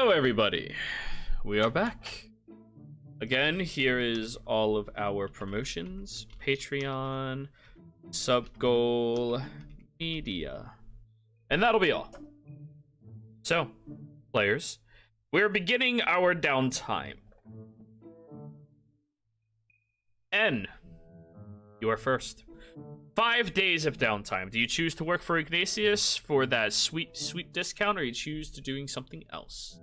Hello, everybody. We are back. Again, here is all of our promotions. Patreon, sub goal, media. And that'll be all. So, players, we're beginning our downtime. N, you are first. 5 days of downtime. Do you choose to work for Ignatius for that sweet discount, or you choose to doing something else?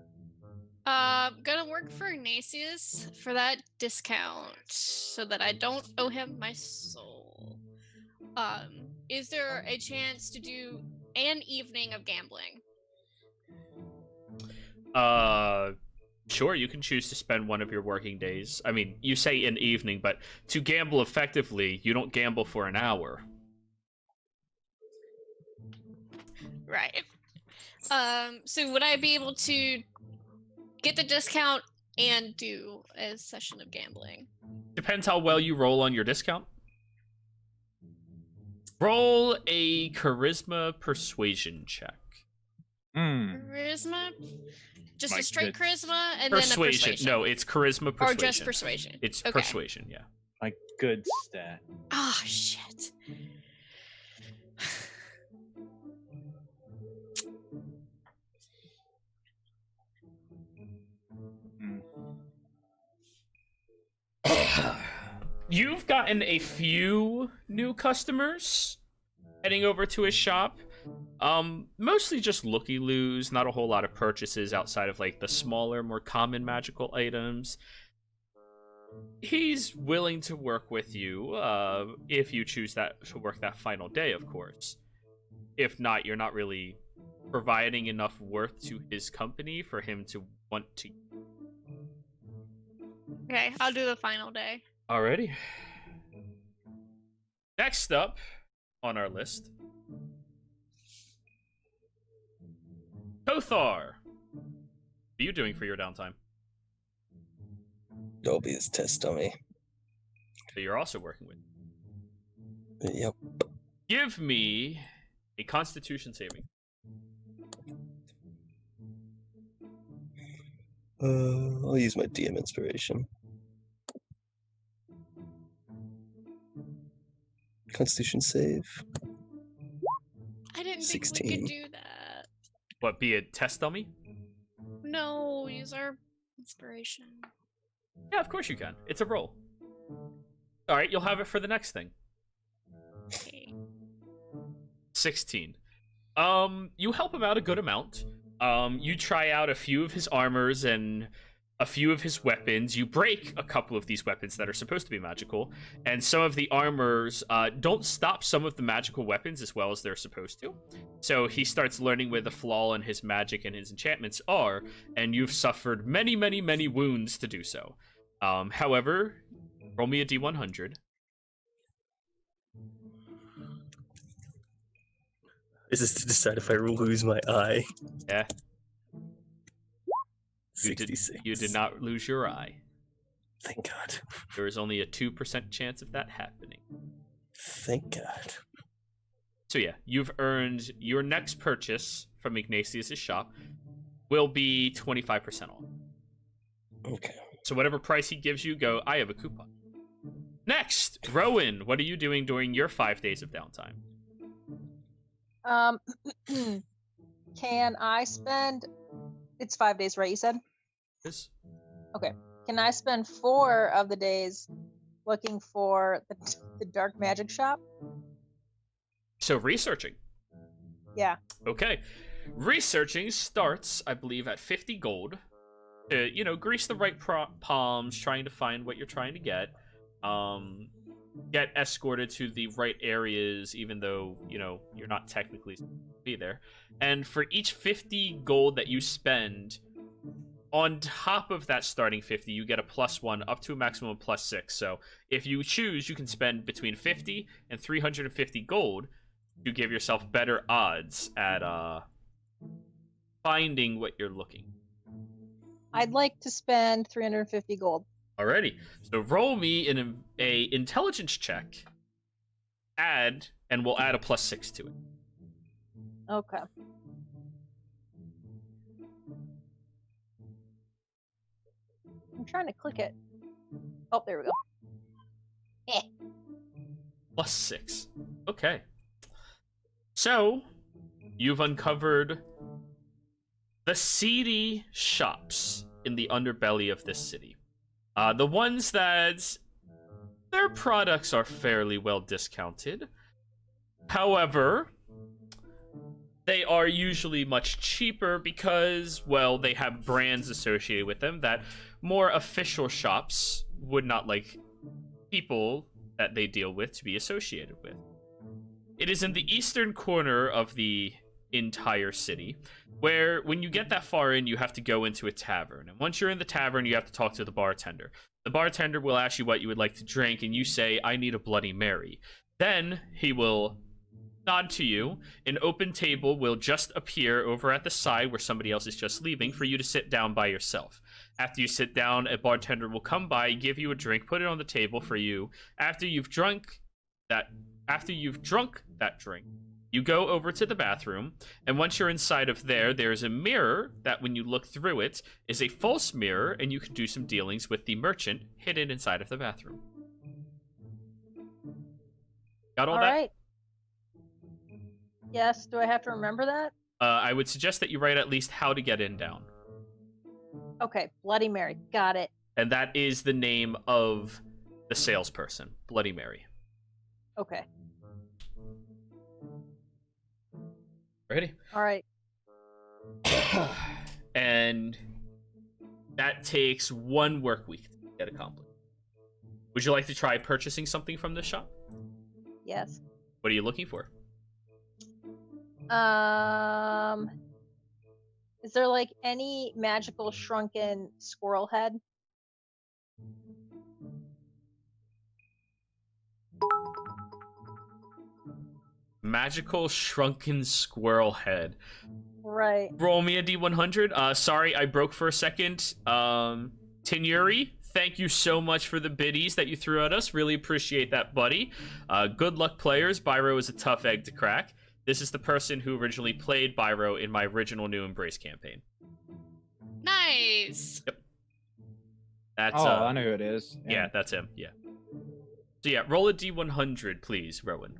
Gonna work for Ignatius for that discount so that I don't owe him my soul. Is there a chance to do an evening of gambling? Sure, you can choose to spend one of your working days. I mean, you say an evening, but to gamble effectively, you don't gamble for an hour. Right. So would I be able to get the discount and do a session of gambling? Depends how well you roll on your discount. Roll a charisma persuasion check. Charisma? Just a straight charisma and persuasion. then a persuasion? No, it's charisma persuasion. Or just persuasion? It's okay. Persuasion, yeah. My good stat. Ah, shit. You've gotten a few new customers heading over to his shop. Mostly just looky-loos, not a whole lot of purchases outside of like the smaller, more common magical items. He's willing to work with you, if you choose to work that final day, of course. If not, you're not really providing enough worth to his company for him to want to. Okay, I'll do the final day. Alrighty. Next up on our list, Kothar. What are you doing for your downtime? Dolby's test dummy. So you're also working with. Yep. Give me a Constitution saving. I'll use my DM inspiration. Constitution save. I didn't 16. think we could do that. What, be a test dummy? No, use our inspiration. Yeah, of course you can. It's a roll. Alright, you'll have it for the next thing. Okay. 16. You help him out a good amount. You try out a few of his armors and a few of his weapons. You break a couple of these weapons that are supposed to be magical, and some of the armors don't stop some of the magical weapons as well as they're supposed to. So he starts learning where the flaw in his magic and his enchantments are, and you've suffered many, many, many wounds to do so. However, roll me a D100. Is this to decide if I lose my eye? Yeah. 66. You did not lose your eye. Thank God. There is only a 2% chance of that happening. Thank God. So yeah, you've earned your next purchase from Ignatius' shop will be 25% off. Okay. So whatever price he gives you, go, I have a coupon. Next, Rowan, what are you doing during your 5 days of downtime? Can I spend... It's 5 days, right, you said? Yes. Okay. Can I spend 4 of the days looking for the dark magic shop? So researching. Yeah. Okay. Researching starts, I believe, at 50 gold. To, grease the right palms, trying to find what you're trying to get. Get escorted to the right areas, even though, you're not technically supposed to be there. And for each 50 gold that you spend, on top of that starting 50, you get a +1 up to a maximum of +6. So if you choose, you can spend between 50 and 350 gold to give yourself better odds at finding what you're looking. I'd like to spend 350 gold. Alrighty, so roll me an intelligence check. And we'll add a +6 to it. Okay. trying to click it. Oh, there we go. Eh. +6. Okay. So, you've uncovered the seedy shops in the underbelly of this city. The ones that their products are fairly well discounted. However, they are usually much cheaper because, well, they have brands associated with them that more official shops would not like people that they deal with to be associated with. It is in the eastern corner of the entire city, where when you get that far in, you have to go into a tavern. And once you're in the tavern, you have to talk to the bartender. The bartender will ask you what you would like to drink, and you say, I need a Bloody Mary. Then he will nod to you. An open table will just appear over at the side where somebody else is just leaving for you to sit down by yourself. After you sit down, a bartender will come by, give you a drink, put it on the table for you. After you've drunk that drink, you go over to the bathroom, and once you're inside of there, there's a mirror that when you look through it is a false mirror, and you can do some dealings with the merchant hidden inside of the bathroom. Got all that? Right. Yes, do I have to remember that? I would suggest that you write at least how to get in down. Okay, Bloody Mary. Got it. And that is the name of the salesperson, Bloody Mary. Okay. Ready? All right. And that takes 1 work week to get accomplished. Would you like to try purchasing something from this shop? Yes. What are you looking for? Is there like any magical shrunken squirrel head? Magical shrunken squirrel head. Right. Roll me a D100. Sorry, I broke for a second. Tinuri, thank you so much for the biddies that you threw at us. Really appreciate that, buddy. Good luck, players. Byro is a tough egg to crack. This is the person who originally played Byro in my original New Embrace campaign. Nice. Yep. That's I know who it is. yeah, that's him. Yeah. So yeah, roll a D100, please, Rowan.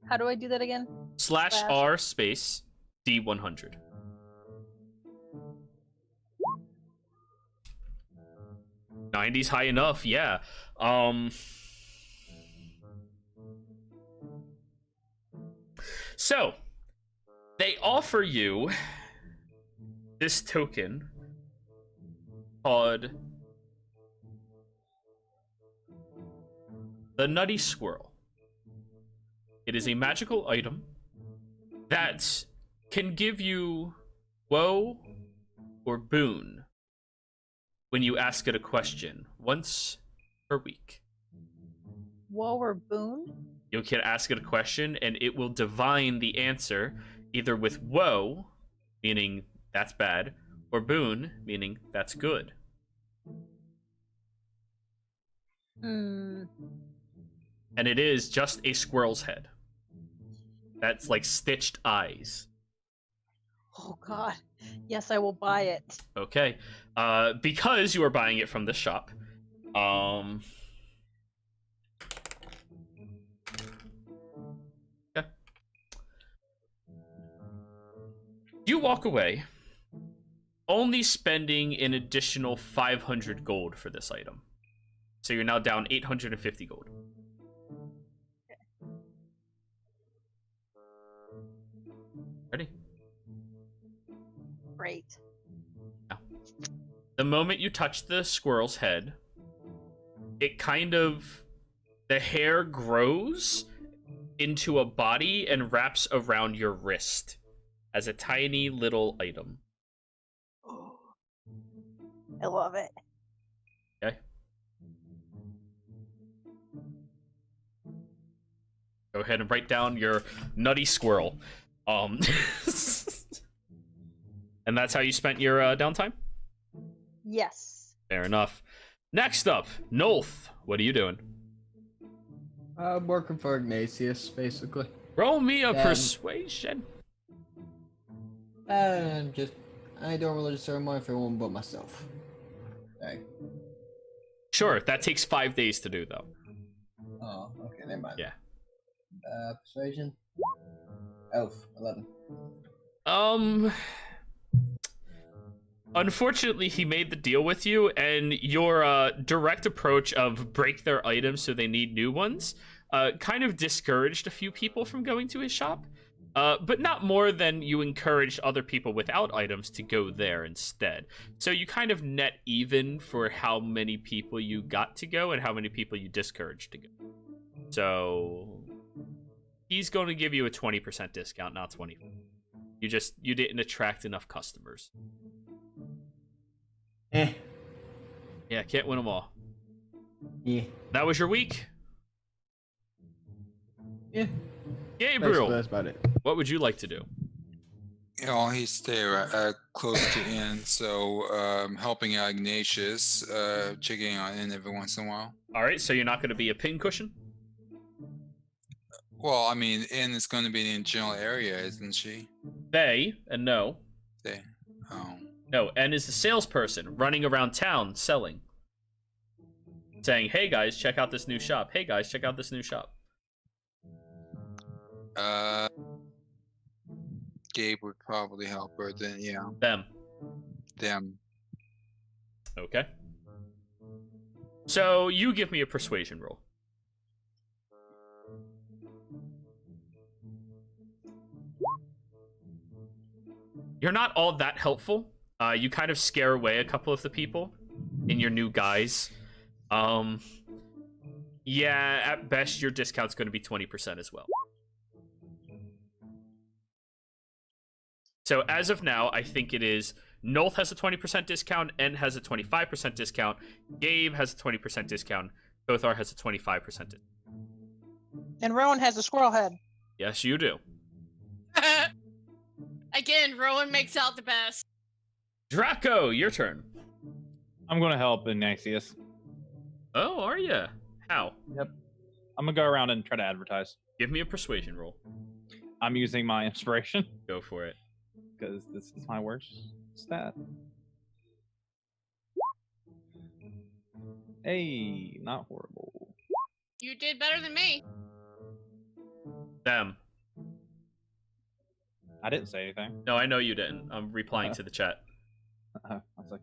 How do I do that again? /R space D100. '90s high enough, yeah. So they offer you this token called the Nutty Squirrel. It is a magical item that can give you woe or boon when you ask it a question once per week. Woe or boon? You can ask it a question and it will divine the answer either with woe, meaning that's bad, or boon, meaning that's good. Hmm. And it is just a squirrel's head. That's like stitched eyes. Oh god. Yes, I will buy it. Okay. Because you are buying it from the shop, yeah. You walk away, only spending an additional 500 gold for this item. So you're now down 850 gold. Ready? Great. The moment you touch the squirrel's head, it kind of, the hair grows into a body and wraps around your wrist as a tiny little item. Oh, I love it. Okay. Go ahead and write down your nutty squirrel. And that's how you spent your downtime? Yes. Fair enough. Next up, Nolth. What are you doing? I'm working for Ignatius, basically. Roll me a persuasion. And I don't really serve money for anyone but myself. Okay. Sure, that takes 5 days to do though. Oh, okay, never mind. Yeah. Persuasion. Elf, 11. Unfortunately, he made the deal with you, and your direct approach of break their items so they need new ones kind of discouraged a few people from going to his shop. But not more than you encouraged other people without items to go there instead. So you kind of net even for how many people you got to go and how many people you discouraged to go. So he's going to give you a 20% discount, not 20. You didn't attract enough customers. Eh. Yeah, can't win them all. Yeah. That was your week? Yeah. Gabriel, Basically, that's about it. what would you like to do? You know, he stay close to in, so helping out Ignatius, checking on in every once in a while. All right, so you're not going to be a pincushion? Well, I mean, In is going to be in the general area, isn't she? They, and no. They. Oh. No, N is the salesperson running around town selling. Saying, hey guys, check out this new shop. Hey guys, check out this new shop. Gabe would probably help her. Then, yeah, Them. them. Okay. So you give me a persuasion roll. You're not all that helpful. You kind of scare away a couple of the people in your new guise. Yeah, at best your discount's going to be 20% as well. So as of now, I think it is Nolth has a 20% discount, N has a 25% discount, Gabe has a 20% discount, Kothar has a 25% discount. And Rowan has a squirrel head. Yes, you do. Again, Rowan makes out the best. Draco, your turn. I'm gonna help Ignatius. Oh, are ya? How? I'm gonna go around and try to advertise. Give me a persuasion roll. I'm using my inspiration Go for it. because this is my worst stat. Hey, not horrible. You did better than me. Them. I didn't say anything. No, I know you didn't. I'm replying to the chat. I was like,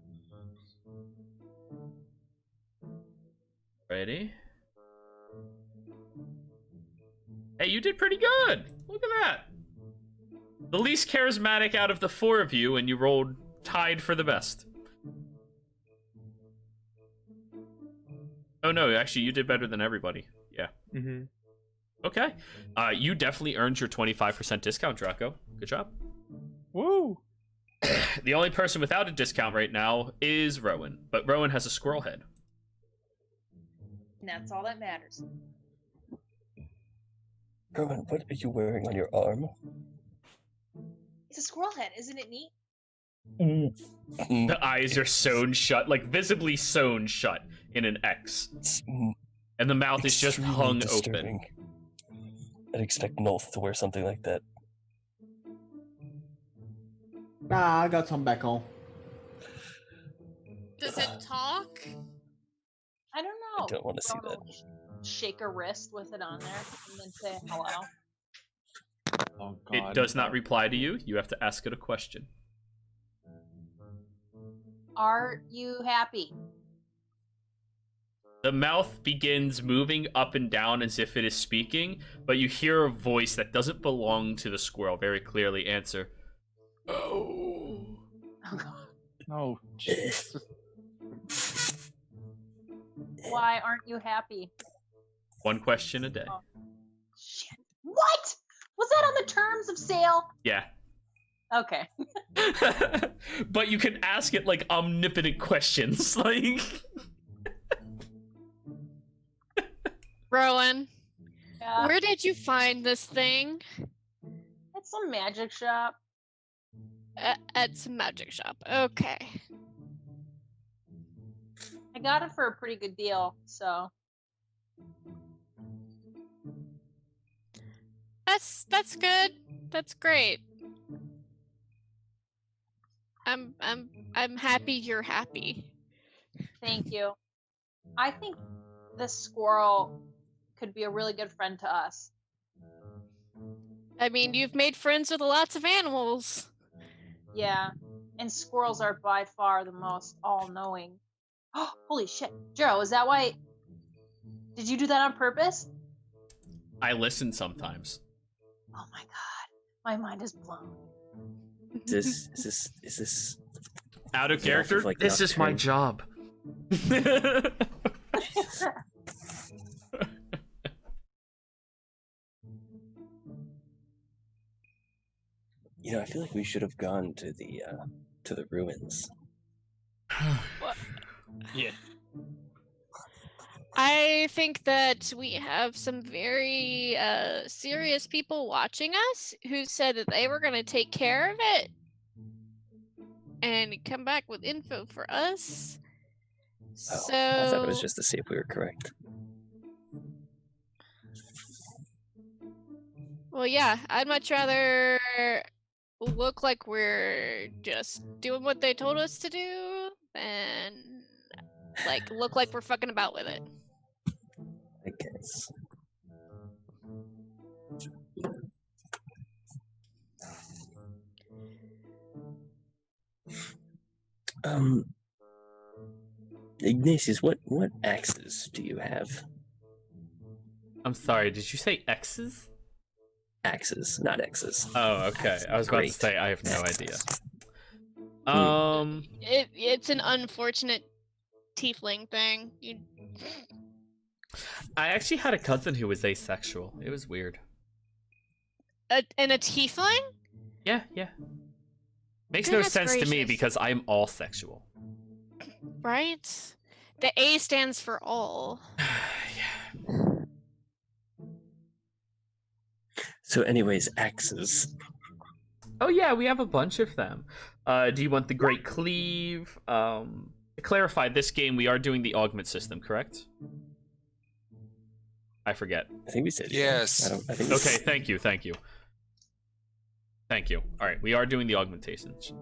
Ready? Hey, you did pretty good. Look at that. The least charismatic out of the four of you, and you rolled tied for the best. Oh no, actually, you did better than everybody. Yeah. mm-hmm. Okay. You definitely earned your 25% discount, Draco. Good job. Woo! The only person without a discount right now is Rowan, but Rowan has a squirrel head. And that's all that matters. Rowan, what are you wearing on your arm? It's a squirrel head, isn't it neat? The eyes are sewn shut, like visibly sewn shut in an X. It's And the mouth is just extremely hung disturbing. I'd expect Nolth to wear something like that. Nah, I got some back home. Does it talk? I don't know. I don't want to see Rowan that. will shake a wrist with it on there and then say hello. Oh, God. It does not reply to you. You have to ask it a question. Are you happy? The mouth begins moving up and down as if it is speaking, but you hear a voice that doesn't belong to the squirrel very clearly answer, "Oh." Oh, God. Oh, jeez. Why aren't you happy? One question a day. Oh. Shit. What? Was that on the terms of sale? Yeah. Okay. But you can ask it like omnipotent questions. Like, Rowan, Yeah. where did you find this thing? At some magic shop. At some magic shop. Okay. I got it for a pretty good deal, so That's good. That's great. I'm happy you're happy. thank you. I think this squirrel could be a really good friend to us. I mean, you've made friends with lots of animals. Yeah. And squirrels are by far the most all-knowing. Oh, holy shit. Jero, is that why... Did you do that on purpose? I listen sometimes. Oh my god. My mind is blown. Is this Out of Is it off of, character? like, This is my Nocturne? job. You know, I feel like we should have gone to the ruins. Yeah. I think that we have some very serious people watching us who said that they were going to take care of it and come back with info for us. Oh, So I thought it was just to see if we were correct. well, yeah, I'd much rather look like we're just doing what they told us to do than like look like we're fucking about with it. I guess. Ignatius, what axes do you have? I'm sorry, did you say X's? Axes, not X's. Oh, okay. I was about to Great. say I have no idea. It's an unfortunate tiefling thing. I actually had a cousin who was asexual. It was weird. And a tiefling? Yeah. Makes no Goodness sense to me gracious. because I'm all sexual. Right? The A stands for all. Yeah. So, anyways, axes. Oh yeah, we have a bunch of them. Do you want the Great Cleave? To clarify, this game we are doing the augment system, correct? I forget. I think we said Yes. I think we Okay, thank you. All right, we are doing the augmentations.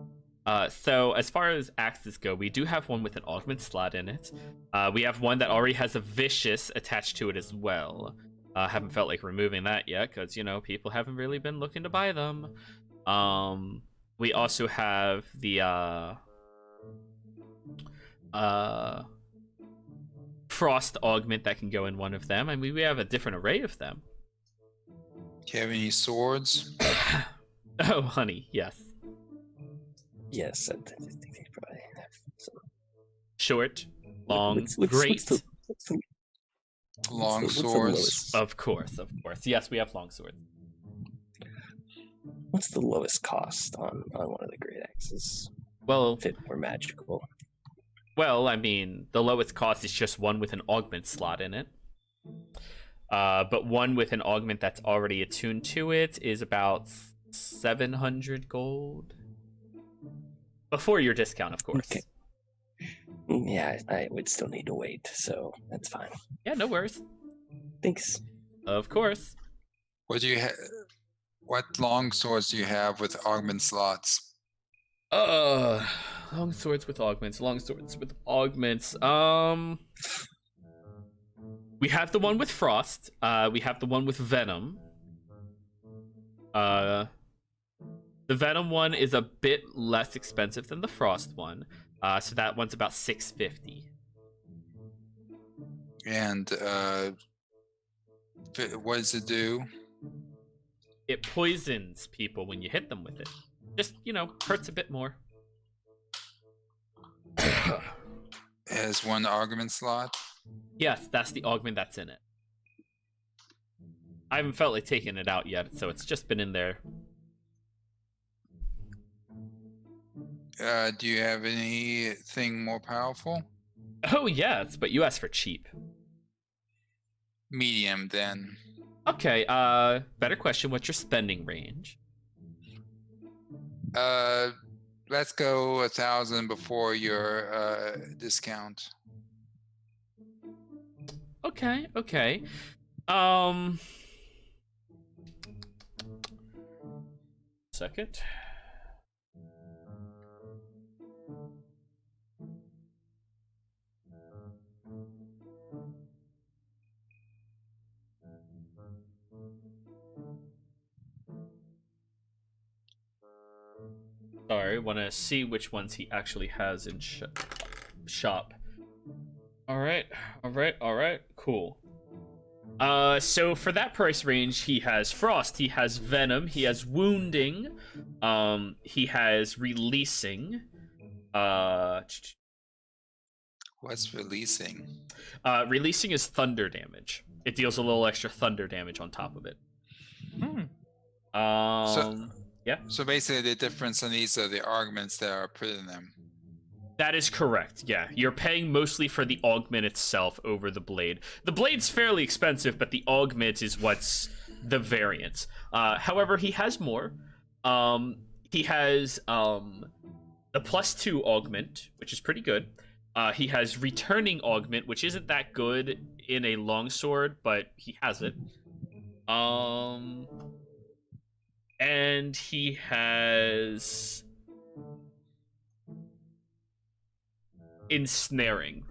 So as far as axes go, we do have one with an augment slot in it. We have one that already has a vicious attached to it as well. Haven't felt like removing that yet because, you know, people haven't really been looking to buy them. We also have the frost augment that can go in one of them. I mean, we have a different array of them. Do you have any swords? Oh, honey, yes. Yes, I think they probably have some. Short, long, What's great. the Long what's the swords? lowest- Of course. Yes, we have long swords. What's the lowest cost on one of the great axes? Well, If it were magical. I mean, the lowest cost is just one with an augment slot in it. But one with an augment that's already attuned to it is about 700 gold. Before your discount, of course. Okay. Yeah, I would still need to wait, so that's fine. Yeah, no worries. Thanks. Of course. What do you have? What long swords do you have with augment slots? Long swords with augments. We have the one with frost. We have the one with venom. The venom one is a bit less expensive than the frost one. So that one's about 650. And what does it do? It poisons people when you hit them with it. Just, you know, hurts a bit more. It has one augment slot. Yes, that's the augment that's in it. I haven't felt like taking it out yet, so it's just been in there. Do you have anything more powerful? Oh, yes, but you asked for cheap. Medium, then. Okay, better question. What's your spending range? Let's go 1,000 before your discount. Okay. Second. I want to see which ones he actually has in shop. All right, cool. So for that price range, he has Frost, he has Venom, he has Wounding, he has Releasing. What's releasing? Releasing is thunder damage. It deals a little extra thunder damage on top of it. Yeah. So basically, the difference on these are the augments that are put in them. That is correct, yeah. You're paying mostly for the augment itself over the blade. The blade's fairly expensive, but the augment is what's the variance. However, he has more. He has the +2 augment, which is pretty good. He has returning augment, which isn't that good in a longsword, but he has it. And he has ensnaring.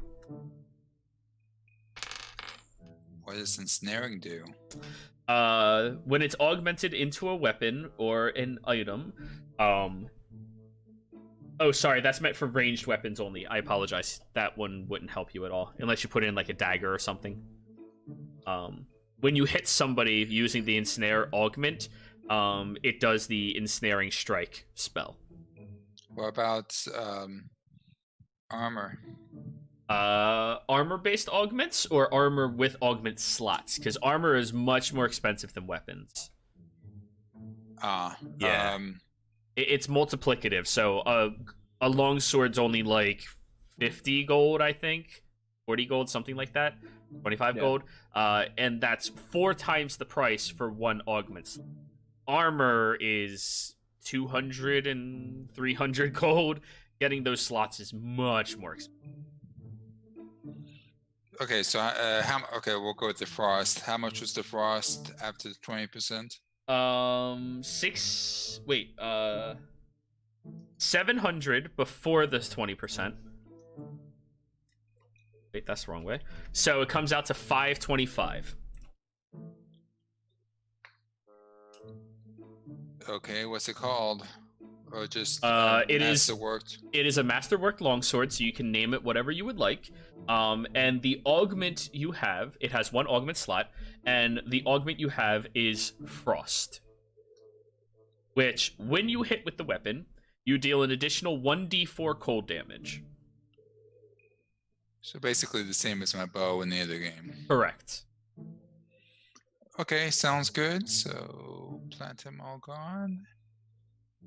What does ensnaring do? When it's augmented into a weapon or an item, oh, sorry, that's meant for ranged weapons only. I apologize. That one wouldn't help you at all, unless you put in like a dagger or something. When you hit somebody using the ensnare augment, it does the ensnaring strike spell. What about armor? Armor-based augments or armor with augment slots? Because armor is much more expensive than weapons. Yeah. It's multiplicative, so a longsword's only like 50 gold, I think. 40 gold, something like that. 25 gold. And that's 4 times the price for one augment. Armor is 200 and 300 gold. Getting those slots is much more expensive. Okay, so okay, we'll go with the frost. How much was the frost after the 20%? 700 before this 20%. Wait, that's the wrong way. So it comes out to 525. Okay, what's it called? Or just it is masterworked? It is a masterworked longsword, so you can name it whatever you would like. And the augment you have, it has one augment slot, and the augment you have is Frost. Which, when you hit with the weapon, you deal an additional 1d4 cold damage. So basically the same as my bow in the other game. Correct. Okay, sounds good. So platinum all gone.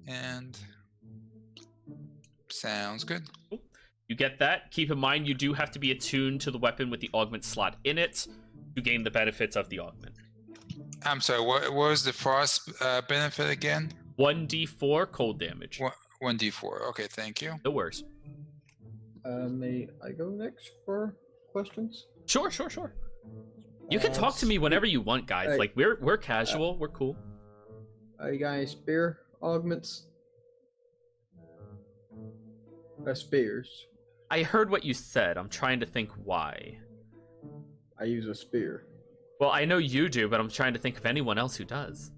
And sounds good. You get that. Keep in mind, you do have to be attuned to the weapon with the augment slot in it to gain the benefits of the augment. I'm sorry, what was the frost benefit again? 1d4 cold damage. 1d4. Okay, thank you. No worries. May I go next for questions? Sure. You can talk to me whenever you want, guys. Like, we're casual. We're cool. You guys spear augments? Spears. I heard what you said. I'm trying to think why. I use a spear. Well, I know you do, but I'm trying to think of anyone else who does.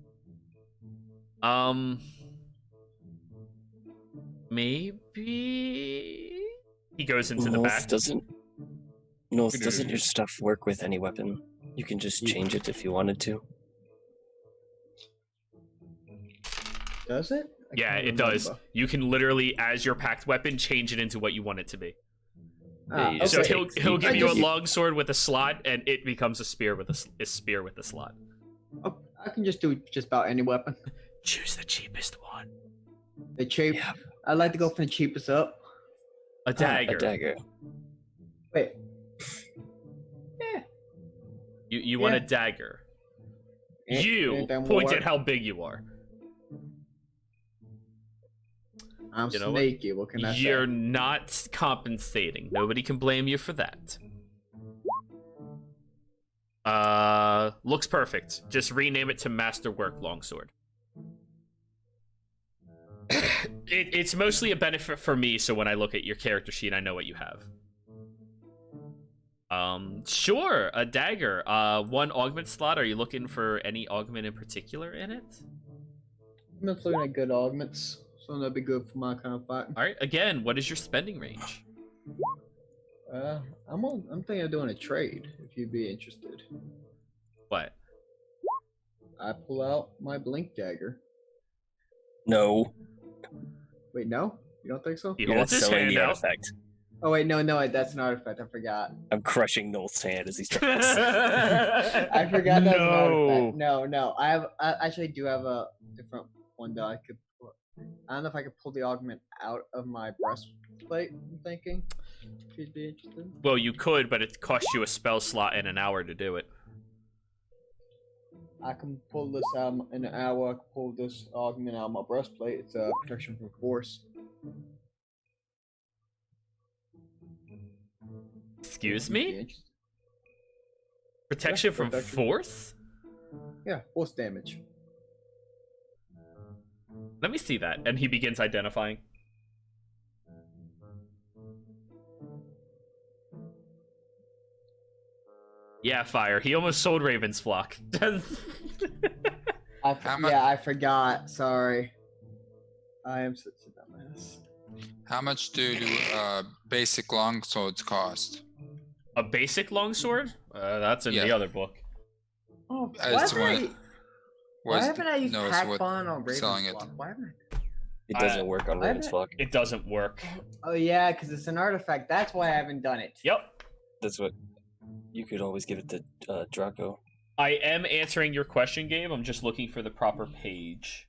Maybe he goes into the back. Doesn't your stuff work with any weapon? You can just change it if you wanted to. Does it? Yeah, it does. You can literally, as your packed weapon, change it into what you want it to be. Okay. So he'll give you a longsword with a slot, and it becomes a spear with a slot. Oh, I can just do just about any weapon. Choose the cheapest one. The cheap. Yeah. I like to go for the cheapest up. A dagger. A dagger. Wait. Yeah. You want a dagger. You point at how big you are. I'm You know snaky. What can I say? You're not compensating. Nobody can blame you for that. Looks perfect. Just rename it to Masterwork Longsword. It's mostly a benefit for me, so when I look at your character sheet, I know what you have. Sure, a dagger. One augment slot. Are you looking for any augment in particular in it? I'm just looking at good augments. something that'd be good for my kind of fight. All right. Again, what is your spending range? I'm thinking of doing a trade if you'd be interested. What? I pull out my blink dagger. No, Wait, no, you don't think so? He you're not holds his selling hand the out. artifact. Oh wait, no, that's an artifact. I forgot. I'm crushing Nolth's hand as he's trying to say. I forgot that was an artifact. No. No. I actually do have a different one that I could. I don't know if I could pull the augment out of my breastplate. I'm thinking. If you'd be interested. Well, you could, but it costs you a spell slot in an hour to do it. I can pull this out in an hour. I can pull this augment out of my breastplate. It's a protection from force. Excuse If you'd be me? interested. Protection from protection. force? Yeah, force damage. Let me see that. And he begins identifying. Yeah, fire. He almost sold Raven's Flock. How mu- Yeah, I forgot. Sorry. I am such a dumbass. How much do basic longswords cost? A basic longsword? That's in the Yeah. other book. Oh, As to why haven't I used no, it's hack what bond on Raven's selling it. Flock? Why haven't It doesn't work on I Raven's haven't- Flock. It doesn't work. Oh yeah, because it's an artifact. That's why I haven't done it. Yep. That's what you could always give it to Draco. I am answering your question, Gabe. I'm just looking for the proper page.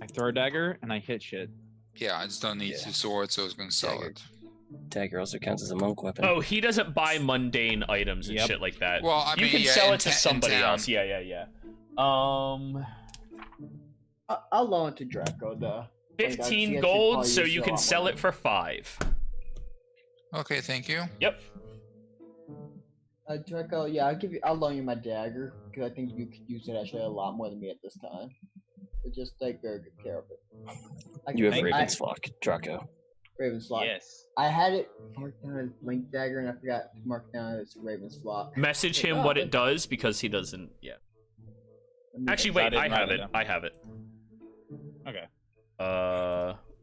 I throw a dagger and I hit shit. Yeah, I just don't need Yeah. two swords, so I was gonna sell Dagger. it. Dagger also counts as a monk weapon. Oh, he doesn't buy mundane items and Yep. shit like that. Well, I you mean, can yeah, sell in it to ta- in somebody town. else. Yeah. I'll loan it to Draco though. 15 gold, so you can sell it for 5. Okay, thank you. Yep. Draco, yeah, I'll loan you my dagger because I think you could use it actually a lot more than me at this time. But just take very good care of it. You have I- Raven's Flock, Draco. Raven's Flock. Yes. I had it marked down as Blink Dagger and I forgot to mark down as Raven's Flock. Message him Oh, what okay. it does because he doesn't. Yeah. Let me- Actually, I wait. didn't I write have it it. down. I have it. Okay.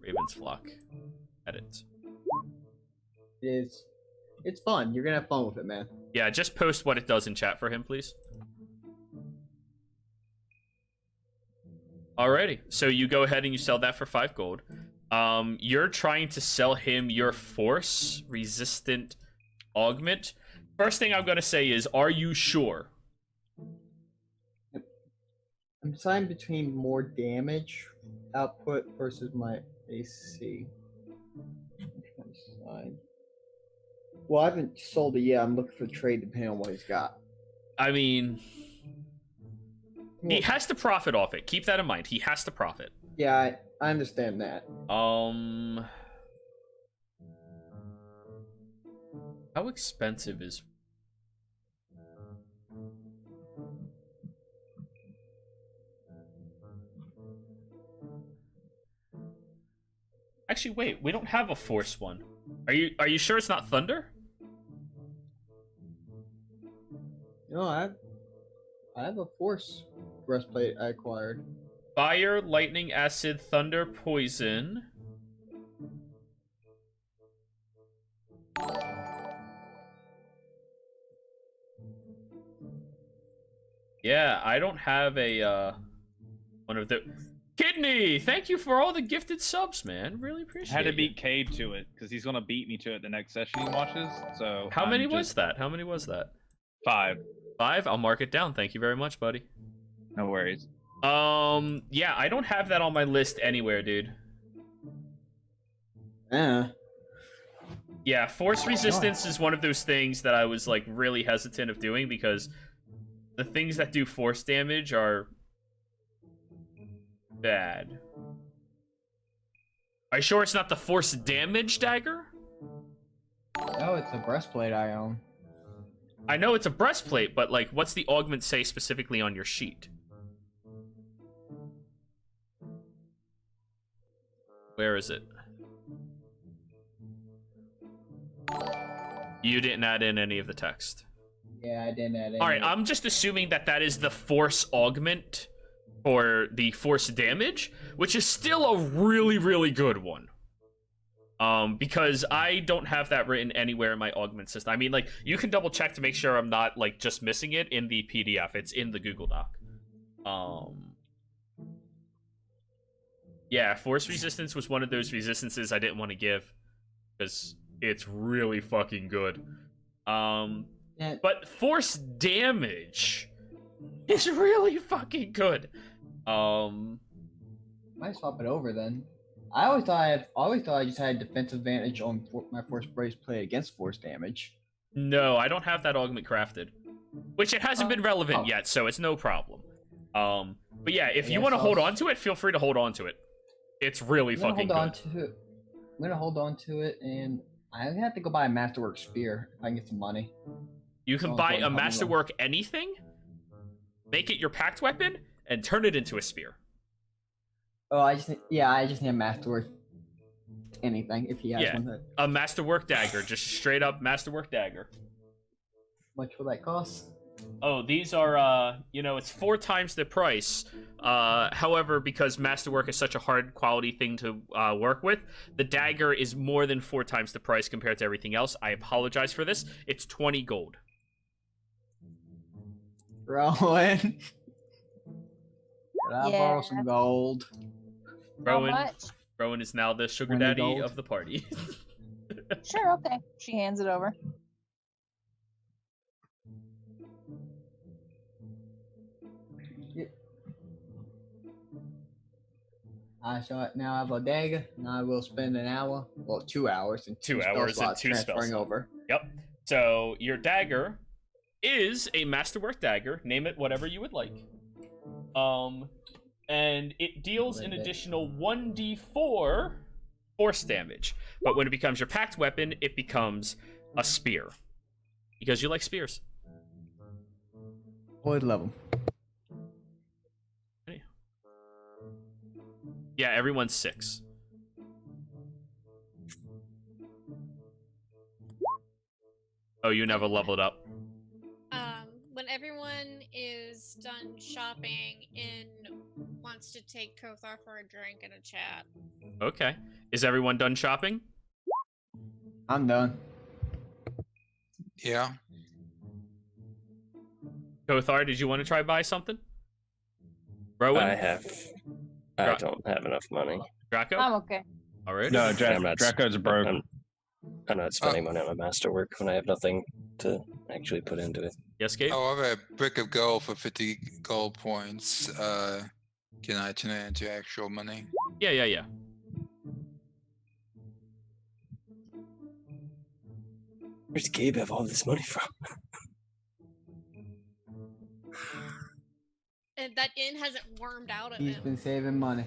Raven's Flock. Edit. It's fun. You're gonna have fun with it, man. Yeah, just post what it does in chat for him, please. Alrighty, so you go ahead and you sell that for 5 gold. You're trying to sell him your force resistant augment. First thing I'm gonna say is, are you sure? I'm deciding between more damage output versus my AC. Well, I haven't sold it yet. I'm looking for trade depending on what he's got. I mean, he Well, has to profit off it. Keep that in mind. He has to profit. yeah, I understand that. How expensive is? Actually, wait. We don't have a force one. Are you sure it's not thunder? No, I have a force breastplate I acquired. Fire, lightning, acid, thunder, poison. Yeah, I don't have a one of the Kidney. Thank you for all the gifted subs, man. Really I appreciate had to it. beat Cade to it because he's gonna beat me to it the next session he watches. So How many I'm was just- that? How many was that? 5. 5? I'll mark it down. Thank you very much, buddy. No worries. Yeah, I don't have that on my list anywhere, dude. Yeah, force resistance is one of those things that I was like really hesitant of doing because the things that do force damage are bad. Are you sure it's not the force damage dagger? No, it's a breastplate I own. I know it's a breastplate, but like, what's the augment say specifically on your sheet? Where is it? You didn't add in any of the text. Yeah, I didn't add any. All right, I'm just assuming that that is the force augment for the force damage, which is still a really, really good one. Because I don't have that written anywhere in my augment system. I mean, like, you can double check to make sure I'm not, like, just missing it in the PDF. It's in the Google Doc. Yeah, force resistance was one of those resistances I didn't want to give, because it's really fucking good. Yeah. But force damage is really fucking good. Might swap it over then. I always thought I just had defensive advantage on my force brace play against force damage. No, I don't have that augment crafted, which it hasn't been relevant yet, so it's no problem. But yeah, if you want to hold on to it, feel free to hold on to it. It's really fucking good. I'm gonna hold on to it, and I have to go buy a Masterwork Spear if I can get some money. You can buy a Masterwork anything, make it your packed weapon, and turn it into a spear. Oh, I just need a Masterwork anything if he has one. A Masterwork dagger, just a straight up Masterwork dagger. Much will that cost? Oh, these are, it's 4 times the price. However, because Masterwork is such a hard quality thing to work with, the dagger is more than 4 times the price compared to everything else. I apologize for this. It's 20 gold. Rowan. Could I borrow some gold? Rowan is now the sugar 20 daddy gold. of the party. Sure, okay. She hands it over. So now I have a dagger. Now I will spend an hour, 2 hours, and 2 hours and 2 spell transferring slots. over. Yep. So your dagger is a Masterwork dagger. Name it whatever you would like. And it deals an additional 1d4 force damage. But when it becomes your packed weapon, it becomes a spear. Because you like spears. Would love them. Yeah, everyone's 6. Oh, you never leveled up. When everyone is done shopping, In wants to take Kothar for a drink and a chat. Okay. Is everyone done shopping? I'm done. Yeah. Kothar, did you want to try buy something? Rowan? I don't have enough money. Draco? I'm okay. Alright. No, I'm not- Draco's broke. I'm not spending money on my masterwork when I have nothing to actually put into it. Yes, Gabe? Oh, I have a brick of gold for 50 gold points. Can I turn it into actual money? Yeah. Where's Gabe have all this money from? And that inn hasn't wormed out of He's him. been saving money.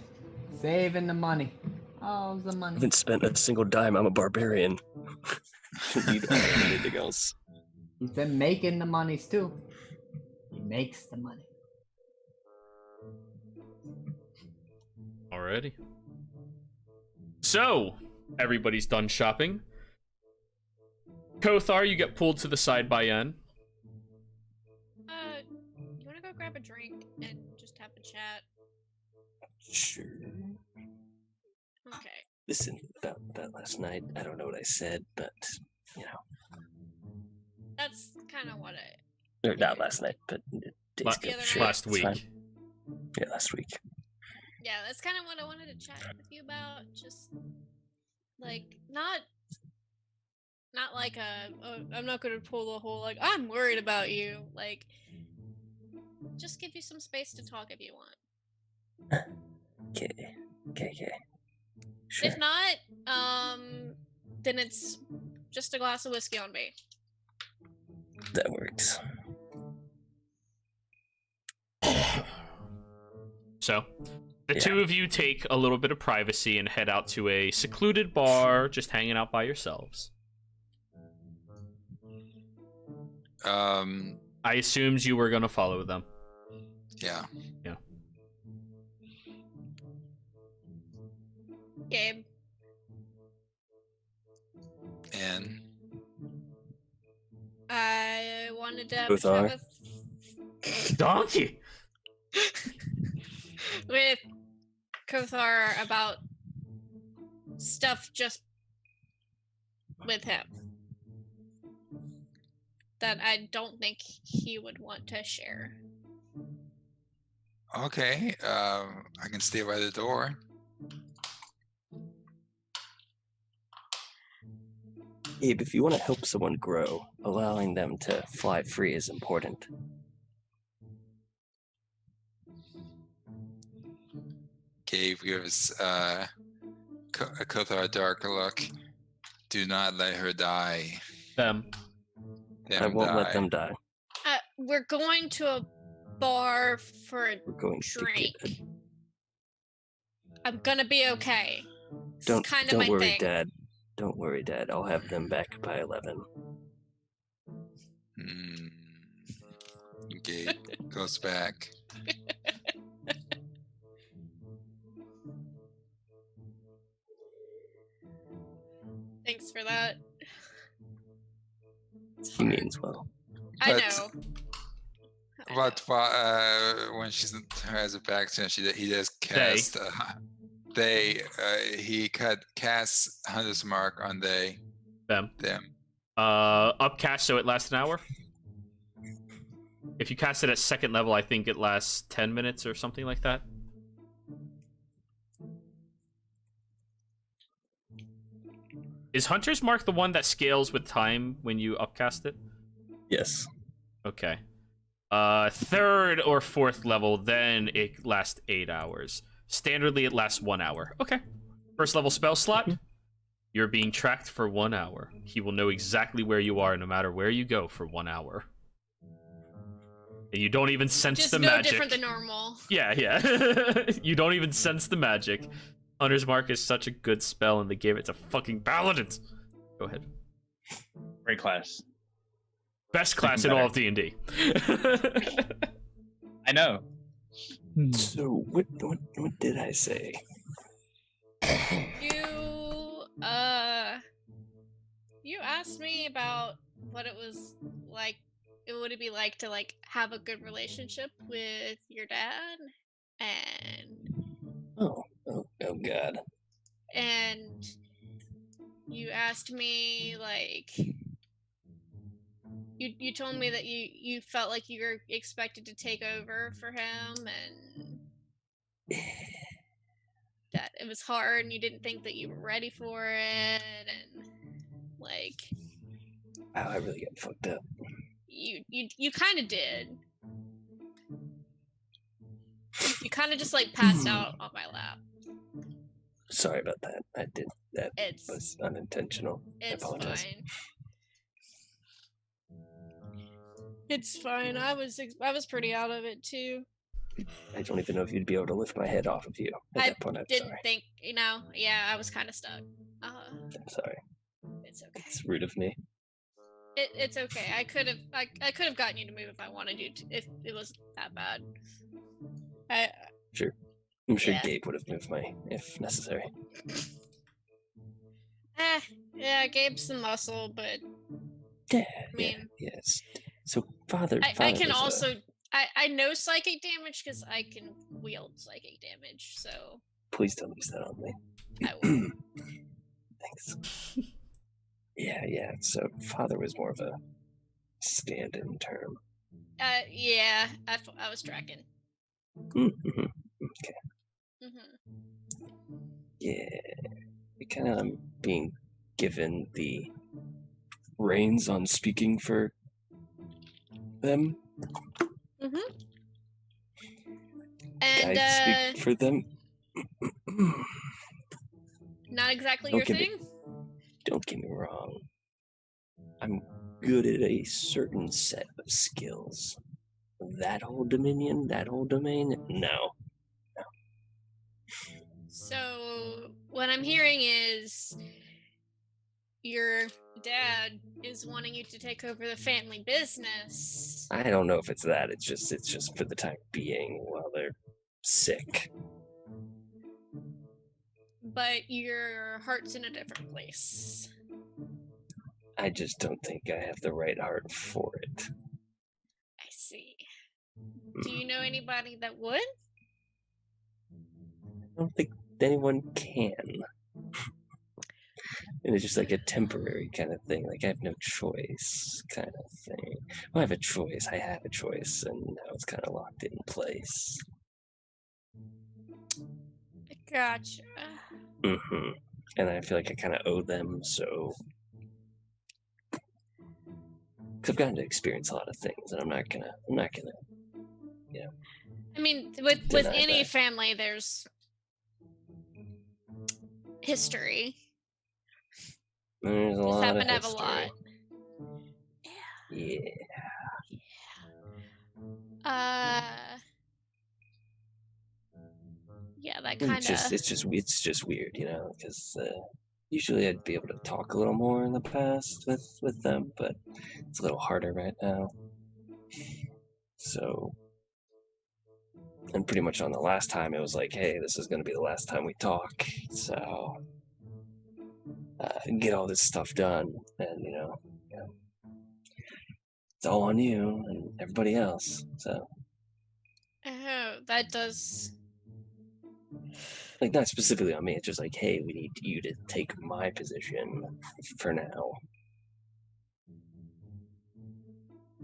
Saving the money. Oh, the I money. haven't spent a single dime. I'm a barbarian. Don't need anything else. He's been making the monies too. He makes the money. Alrighty. So, everybody's done shopping. Kothar, you get pulled to the side by Yen. You wanna go grab a drink and just have a chat? Sure. Okay. Listen, about that last night, I don't know what I said, but, That's kind of what I... or not last night, but days ago. The other Sure, night? Last it's week. fine. Yeah, last week. Yeah, that's kind of what I wanted to chat with you about. Just, like, not like I'm not gonna pull the whole, like, I'm worried about you. Like, just give you some space to talk if you want. Okay. Sure. If not, then it's just a glass of whiskey on me. That works. So, the two of you take a little bit of privacy and head out to a secluded bar, just hanging out by yourselves. I assumed you were gonna follow them. Yeah. Gabe. And I wanted to have Both a chat are. with... Donkey! with Kothar about stuff just with him that I don't think he would want to share. Okay, I can stay by the door. Abe, if you want to help someone grow, allowing them to fly free is important. Gabe gives Kothar a dark look. Do not let her die. Them. Them I won't let die. them die. We're going to a bar for a We're going to drink. get it. I'm gonna be okay. This Don't is kind of my worry, thing. Dad. Don't worry, Dad. I'll have them back by 11. Gabe goes back. Thanks for that. It's He hard. means well. I But- know. I But know. when she has it back to him, he does cast. He casts Hunter's Mark on Them. them. Upcast so it lasts an hour. If you cast it at second level, I think it lasts 10 minutes or something like that. Is Hunter's Mark the one that scales with time when you upcast it? Yes. Okay. Third or fourth level, then it lasts 8 hours. Standardly, it lasts 1 hour. Okay. First level spell slot. You're being tracked for 1 hour. He will know exactly where you are no matter where you go for 1 hour. And you don't even sense Just the no magic. different than normal. Yeah. You don't even sense the magic. Hunter's Mark is such a good spell, and they gave it to fucking paladins. Go ahead. Great class. Best class in all of D&D. I know. So, what did I say? You asked me about what it was like. Would it be like to like have a good relationship with your dad, and Oh God. and you asked me like you told me that you felt like you were expected to take over for him and that it was hard and you didn't think that you were ready for it and like Wow, I really got fucked up. you kind of did. You kind of just like passed out on my lap. Sorry about that. I did that. It's Was unintentional. I it's apologize. fine. It's fine. I was pretty out of it too. I don't even know if you'd be able to lift my head off of you. At I that point, I'm Didn't sorry. think, yeah, I was kind of stuck. I'm sorry. It's okay. It's rude of me. It's okay. I could have gotten you to move if I wanted you to, if it wasn't that bad. I'm sure Yeah. Gabe would have moved me if necessary. Yeah, Gabe's the muscle, but Yeah. I mean, Yes. So, Father. I Father can was, also, I know psychic damage because I can wield psychic damage, so Please don't use that on me. I will. Thanks. Yeah. So, Father was more of a stand-in term. Yeah, I was tracking. Mm-hmm. hmm Yeah. Kind of being given the reins on speaking for them. And I speak for them. not exactly Don't your give me- thing. Don't get me wrong. I'm good at a certain set of skills. That whole dominion, that whole domain, no. So what I'm hearing is your dad is wanting you to take over the family business. I don't know if it's that. It's just for the time being while they're sick. But your heart's in a different place. I just don't think I have the right heart for it. I see. Do you know anybody that would? don't think anyone can. And it's just like a temporary kind of thing. Like I have no choice kind of thing. Well, I have a choice. I have a choice, and now it's kind of locked in place. Gotcha. Mm-hmm. And I feel like I kind of owe them, so. Because I've gotten to experience a lot of things, and I'm not gonna. I mean, with Deny any that. family, there's history. There's a Just lot happen of to have a history. lot. Yeah. Yeah, that It's kind just, of. it's just weird, because usually I'd be able to talk a little more in the past with them, but it's a little harder right now. So, and pretty much on the last time, it was like, hey, this is going to be the last time we talk, so get all this stuff done, and it's all on you and everybody else. So, Oh, that does. like, not specifically on me. It's just like, hey, we need you to take my position for now.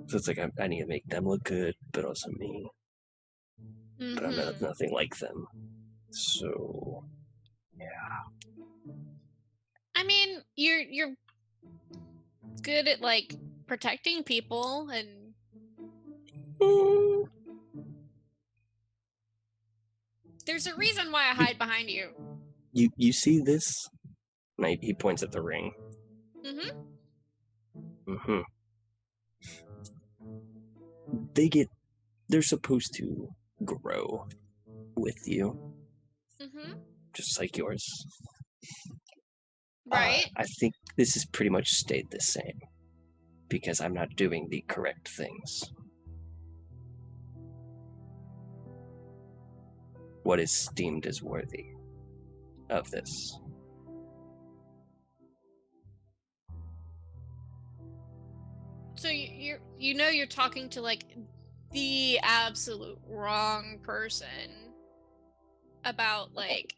So it's like I need to make them look good, but also me. But I'm Mhm. nothing like them. So I mean, you're good at like protecting people, and mm, there's a reason why I hide behind you. you see this? And he points at the ring. Mhm. Mm-hmm. They're supposed to grow with you, Mhm. just like yours. Right. I think this has pretty much stayed the same because I'm not doing the correct things. What is deemed as worthy of this? So you're talking to like the absolute wrong person about like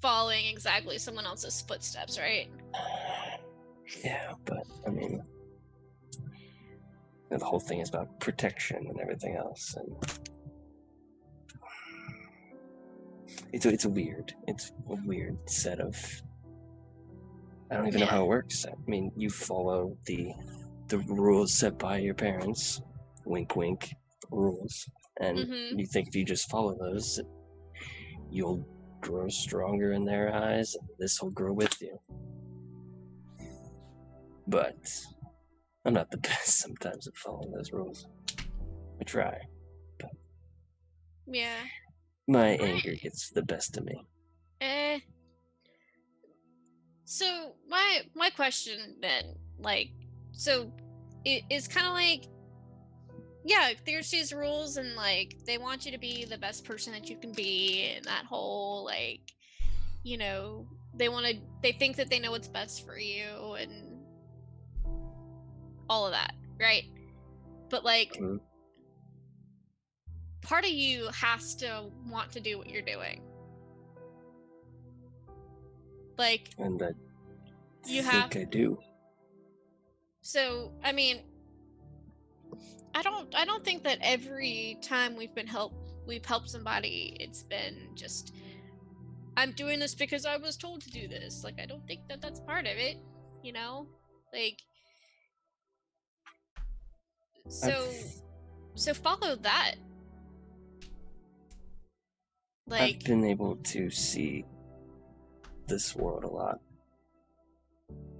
following exactly someone else's footsteps, right? Yeah, but I mean, the whole thing is about protection and everything else, and it's a weird set of. I don't even know how it works. I mean, you follow the rules set by your parents, wink, wink, rules, and Mhm. you think if you just follow those, you'll grow stronger in their eyes, and this will grow with you. But I'm not the best sometimes at following those rules. I try. Yeah. My anger gets the best of me. So my question then, like, so it is kind of like, yeah, there's these rules, and like they want you to be the best person that you can be, and that whole like, they think that they know what's best for you, and all of that, right? But like, Mhm. part of you has to want to do what you're doing. Like, And I you think have. I do. So, I mean, I don't think that every time we've helped somebody, it's been just, I'm doing this because I was told to do this. Like, I don't think that that's part of it, you know? Like, so follow that. Like, I've been able to see this world a lot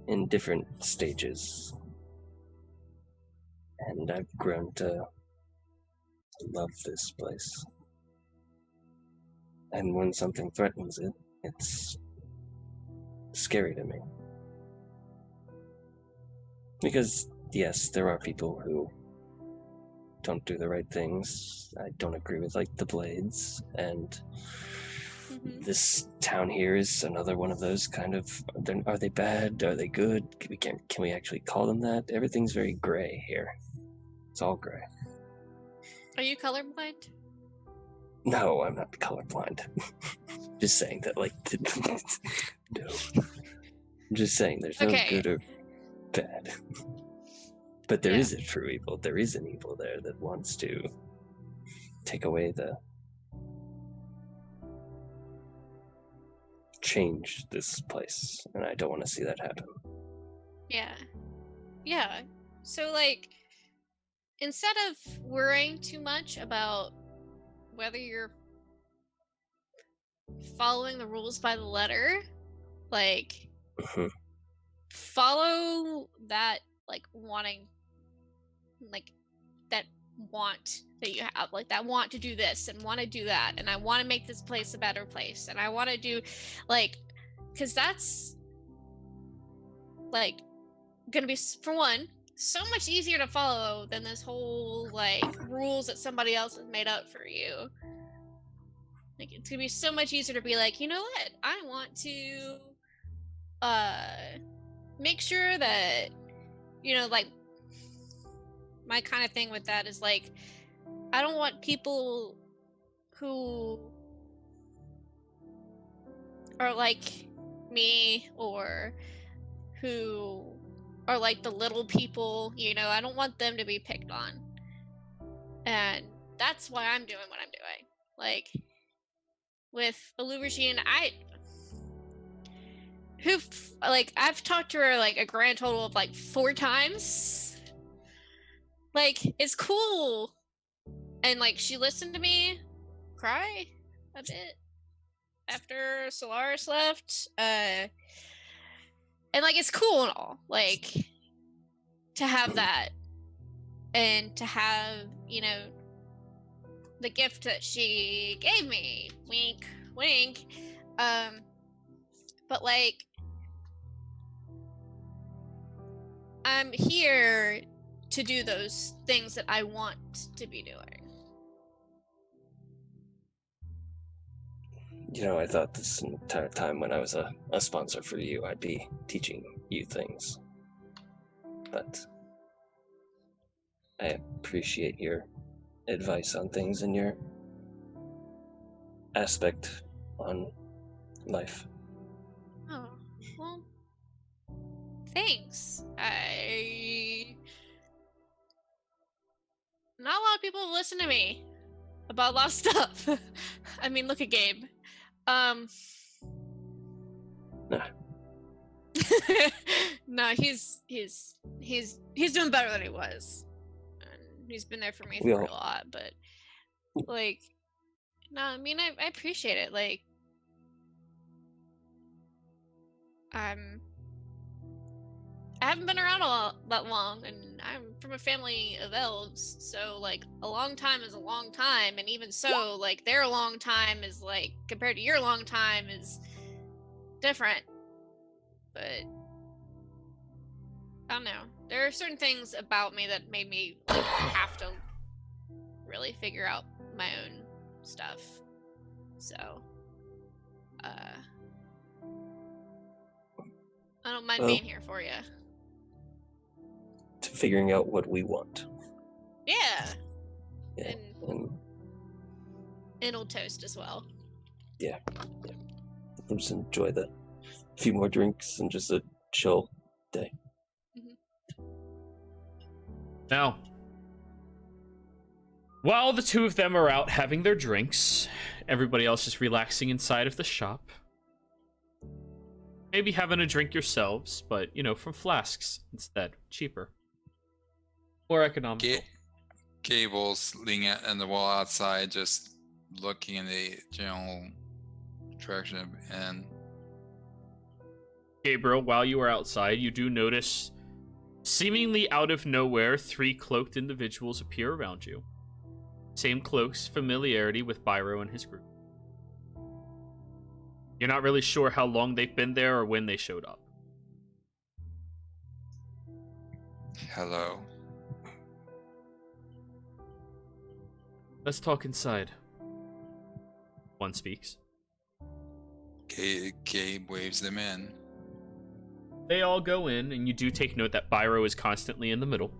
in different stages, and I've grown to love this place. And when something threatens it, it's scary to me. Because, yes, there are people who don't do the right things. I don't agree with, like, the Blades, and mhm. this town here is another one of those kind of. Are they bad? Are they good? Can we actually call them that? Everything's very gray here. It's all gray. Are you colorblind? No, I'm not colorblind. Just saying that, like, no. I'm just saying there's no Okay. good or bad. But there Yeah. is a true evil. There is an evil there that wants to take away change this place, and I don't want to see that happen. Yeah. Yeah. So, like, instead of worrying too much about whether you're following the rules by the letter, like, Mhm. follow that, like, wanting, like, that want that you have, like, that want to do this and want to do that, and I want to make this place a better place, and I want to do, like, because that's, like, gonna be, for one, so much easier to follow than this whole, like, rules that somebody else has made up for you. Like, it's gonna be so much easier to be like, you know what, I want to make sure that, you know, like, my kind of thing with that is, like, I don't want people who are like me, or who are like the little people, you know, I don't want them to be picked on. And that's why I'm doing what I'm doing. Like, with Illuvergine, I've talked to her like a grand total of like 4 times. Like, it's cool. And like, she listened to me cry a bit after Solaris left. And like, it's cool and all, like, to have that, and to have, you know, the gift that she gave me, wink wink, but like, I'm here to do those things that I want to be doing. You know, I thought this entire time when I was a sponsor for you, I'd be teaching you things. But I appreciate your advice on things and your aspect on life. Oh, well, thanks. Not a lot of people listen to me about a lot of stuff. I mean, look at Gabe. Nah. No, he's doing better than he was. And he's been there for me We through all- a lot, but like, no, I mean, I appreciate it. Like, I haven't been around that long, and I'm from a family of elves, so like, a long time is a long time, and even so, like, their long time is, like, compared to your long time, is different. But I don't know. There are certain things about me that made me, like, have to really figure out my own stuff. So, I don't mind Well- being here for you. To figuring out what we want. Yeah, Yeah. and And Old Toast as well. we'll just enjoy the few more drinks and just a chill day. Now, while the two of them are out having their drinks, everybody else is relaxing inside of the shop. Maybe having a drink yourselves, but, you know, from flasks instead. Cheaper. More economical. Gable's leaning on the wall outside, just looking in the general direction, and Gabriel, while you are outside, you do notice, seemingly out of nowhere, 3 cloaked individuals appear around you. Same cloaks, familiarity with Byro and his group. You're not really sure how long they've been there or when they showed up. hello. Let's talk inside. One speaks. Gabe waves them in. They all go in, and you do take note that Byro is constantly in the middle.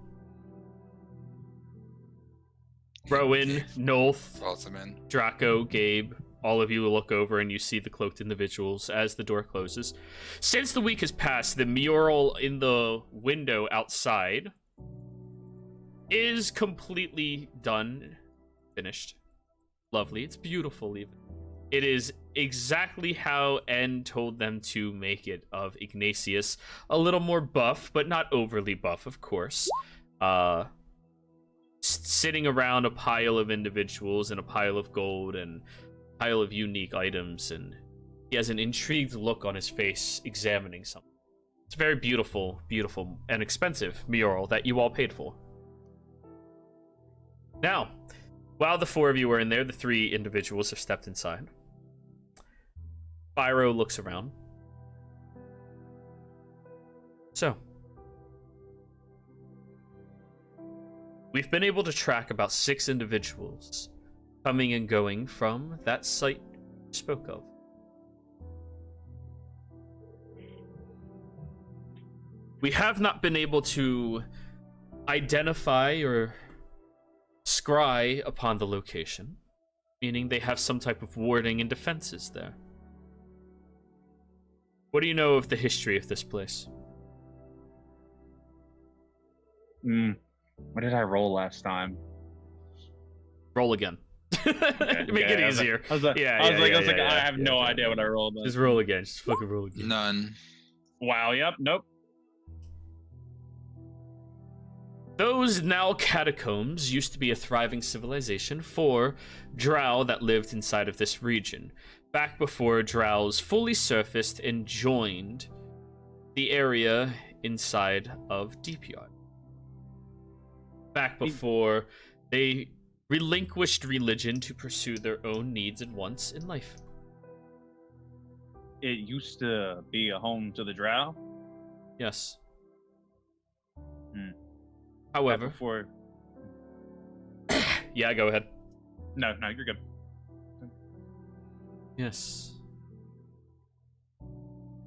Rowan, Nolth, Balsaman. Draco, Gabe, all of you will look over and you see the cloaked individuals as the door closes. Since the week has passed, the mural in the window outside is completely done, finished. Lovely. It's beautiful, even. It is exactly how N told them to make it of Ignatius. A little more buff, but not overly buff, of course. Sitting around a pile of individuals and a pile of gold and a pile of unique items, and he has an intrigued look on his face examining something. It's a very beautiful, beautiful, and expensive mural that you all paid for. Now, while the four of you are in there, the three individuals have stepped inside. Spyro looks around. So, we've been able to track about 6 individuals coming and going from that site you spoke of. We have not been able to identify or scry upon the location, meaning they have some type of warding and defenses there. What do you know of the history of this place? What did I roll last time? Roll again. Make it easier. I was like, I have no idea what I rolled. Just roll again. Just fucking roll again. None. Wow. Yep. Nope. Those now catacombs used to be a thriving civilization for drow that lived inside of this region, back before drows fully surfaced and joined the area inside of Deepyard. Back before they relinquished religion to pursue their own needs and wants in life. It used to be a home to the drow. Yes. Hmm. However, Before. yeah, go ahead. No, you're good. Yes.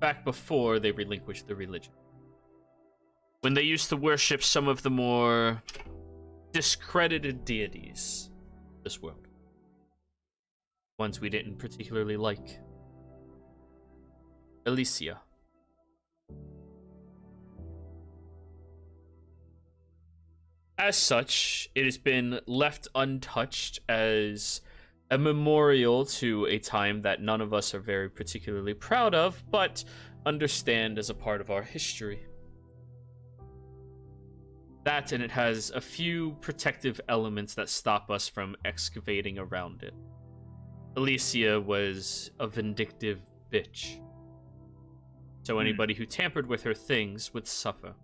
Back before they relinquished the religion. When they used to worship some of the more discredited deities of this world. Ones we didn't particularly like. Elysia. As such, it has been left untouched as a memorial to a time that none of us are very particularly proud of, but understand as a part of our history. That, and it has a few protective elements that stop us from excavating around it. Elysia was a vindictive bitch. So anybody who tampered with her things would suffer.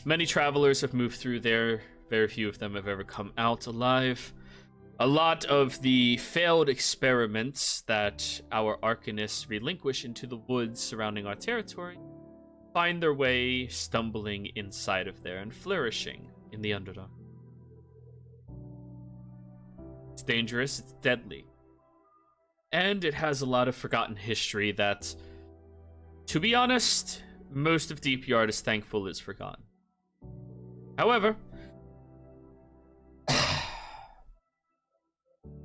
Many travelers have moved through there. Very few of them have ever come out alive. A lot of the failed experiments that our arcanists relinquish into the woods surrounding our territory find their way stumbling inside of there and flourishing in the Underdark. It's dangerous, it's deadly. And it has a lot of forgotten history that, to be honest, most of Deepyard is thankful is forgotten. However,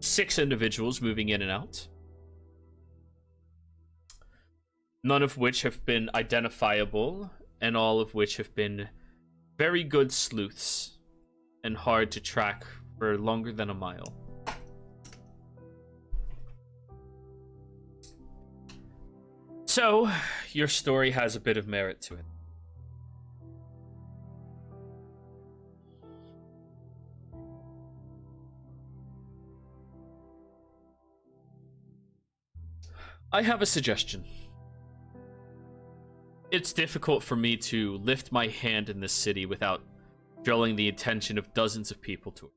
6 individuals moving in and out, none of which have been identifiable, and all of which have been very good sleuths and hard to track for longer than a mile. So, your story has a bit of merit to it. I have a suggestion. It's difficult for me to lift my hand in this city without drawing the attention of dozens of people to it.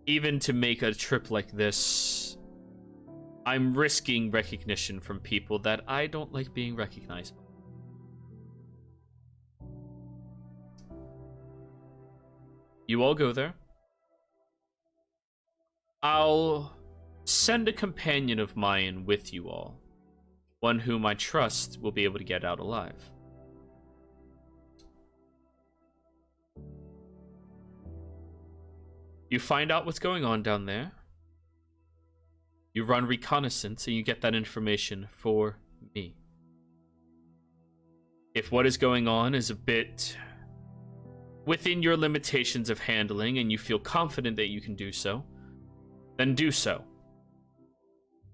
Even to make a trip like this, I'm risking recognition from people that I don't like being recognized by. You all go there. I'll send a companion of mine with you all. One whom I trust will be able to get out alive. You find out what's going on down there. You run reconnaissance and you get that information for me. If what is going on is a bit within your limitations of handling and you feel confident that you can do so, then do so.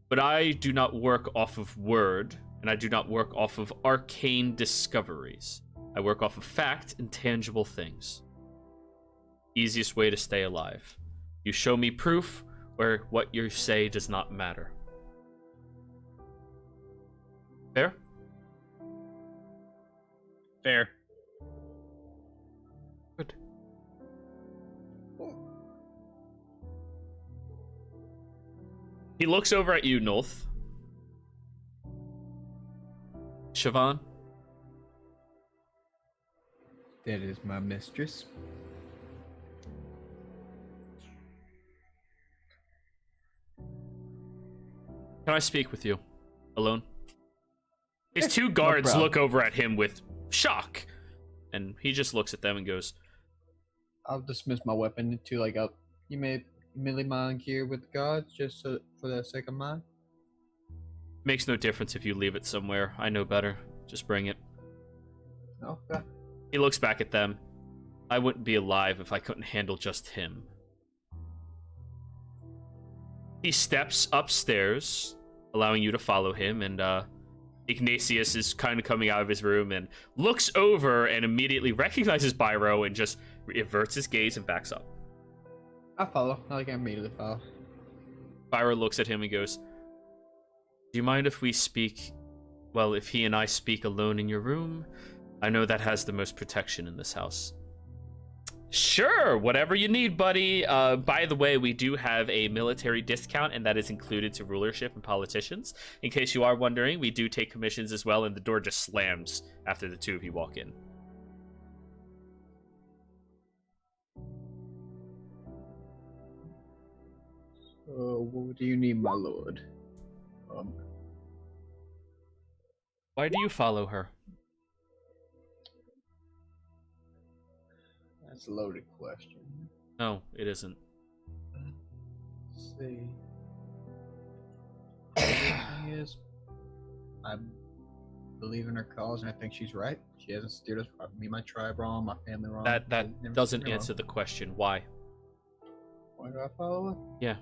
But I do not work off of word, and I do not work off of arcane discoveries. I work off of fact and tangible things. Easiest way to stay alive. You show me proof, or what you say does not matter. Fair? Fair. Good. He looks over at you, Nolth. Siobhan? That is my mistress. Can I speak with you? Alone? His Yeah, two no guards problem. look over at him with shock. And he just looks at them and goes, I'll dismiss my weapon to like a. You may merely mind here with the guards just for the sake of mine. makes no difference if you leave it somewhere. I know better. Just bring it. Okay. He looks back at them. I wouldn't be alive if I couldn't handle just him. He steps upstairs, allowing you to follow him, and Ignatius is kind of coming out of his room and looks over and immediately recognizes Byro and just averts his gaze and backs up. I follow. I immediately follow. Byro looks at him and goes, do you mind if we speak, well, if he and I speak alone in your room? I know that has the most protection in this house. Sure, whatever you need, buddy. By the way, we do have a military discount, and that is included to rulership and politicians. In case you are wondering, we do take commissions as well, and the door just slams after the two of you walk in. What do you need, my lord? Why do you follow her? That's a loaded question. No, it isn't. Let's see. The thing is, I believe in her cause, and I think she's right. She hasn't steered us, me, my tribe wrong, my family wrong. That Never doesn't steered me answer wrong. the question. Why? Why do I follow her? Yeah.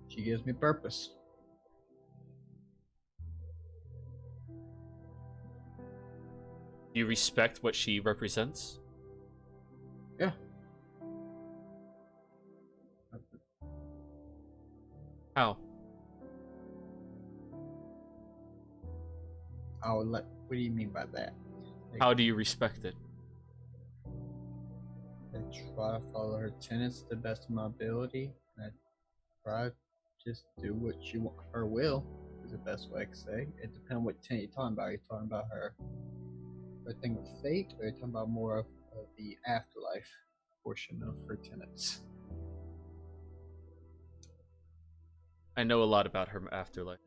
She gives me purpose. Do you respect what she represents? Yeah. How? What do you mean by that? Like, How do you respect it? I try to follow her tenets to the best of my ability. I try to just do what she want. Her will is the best way I can say. It depends on what tenet you're talking about. Are you talking about her thing with fate, or are you talking about more of the afterlife portion of her tenets? I know a lot about her afterlife.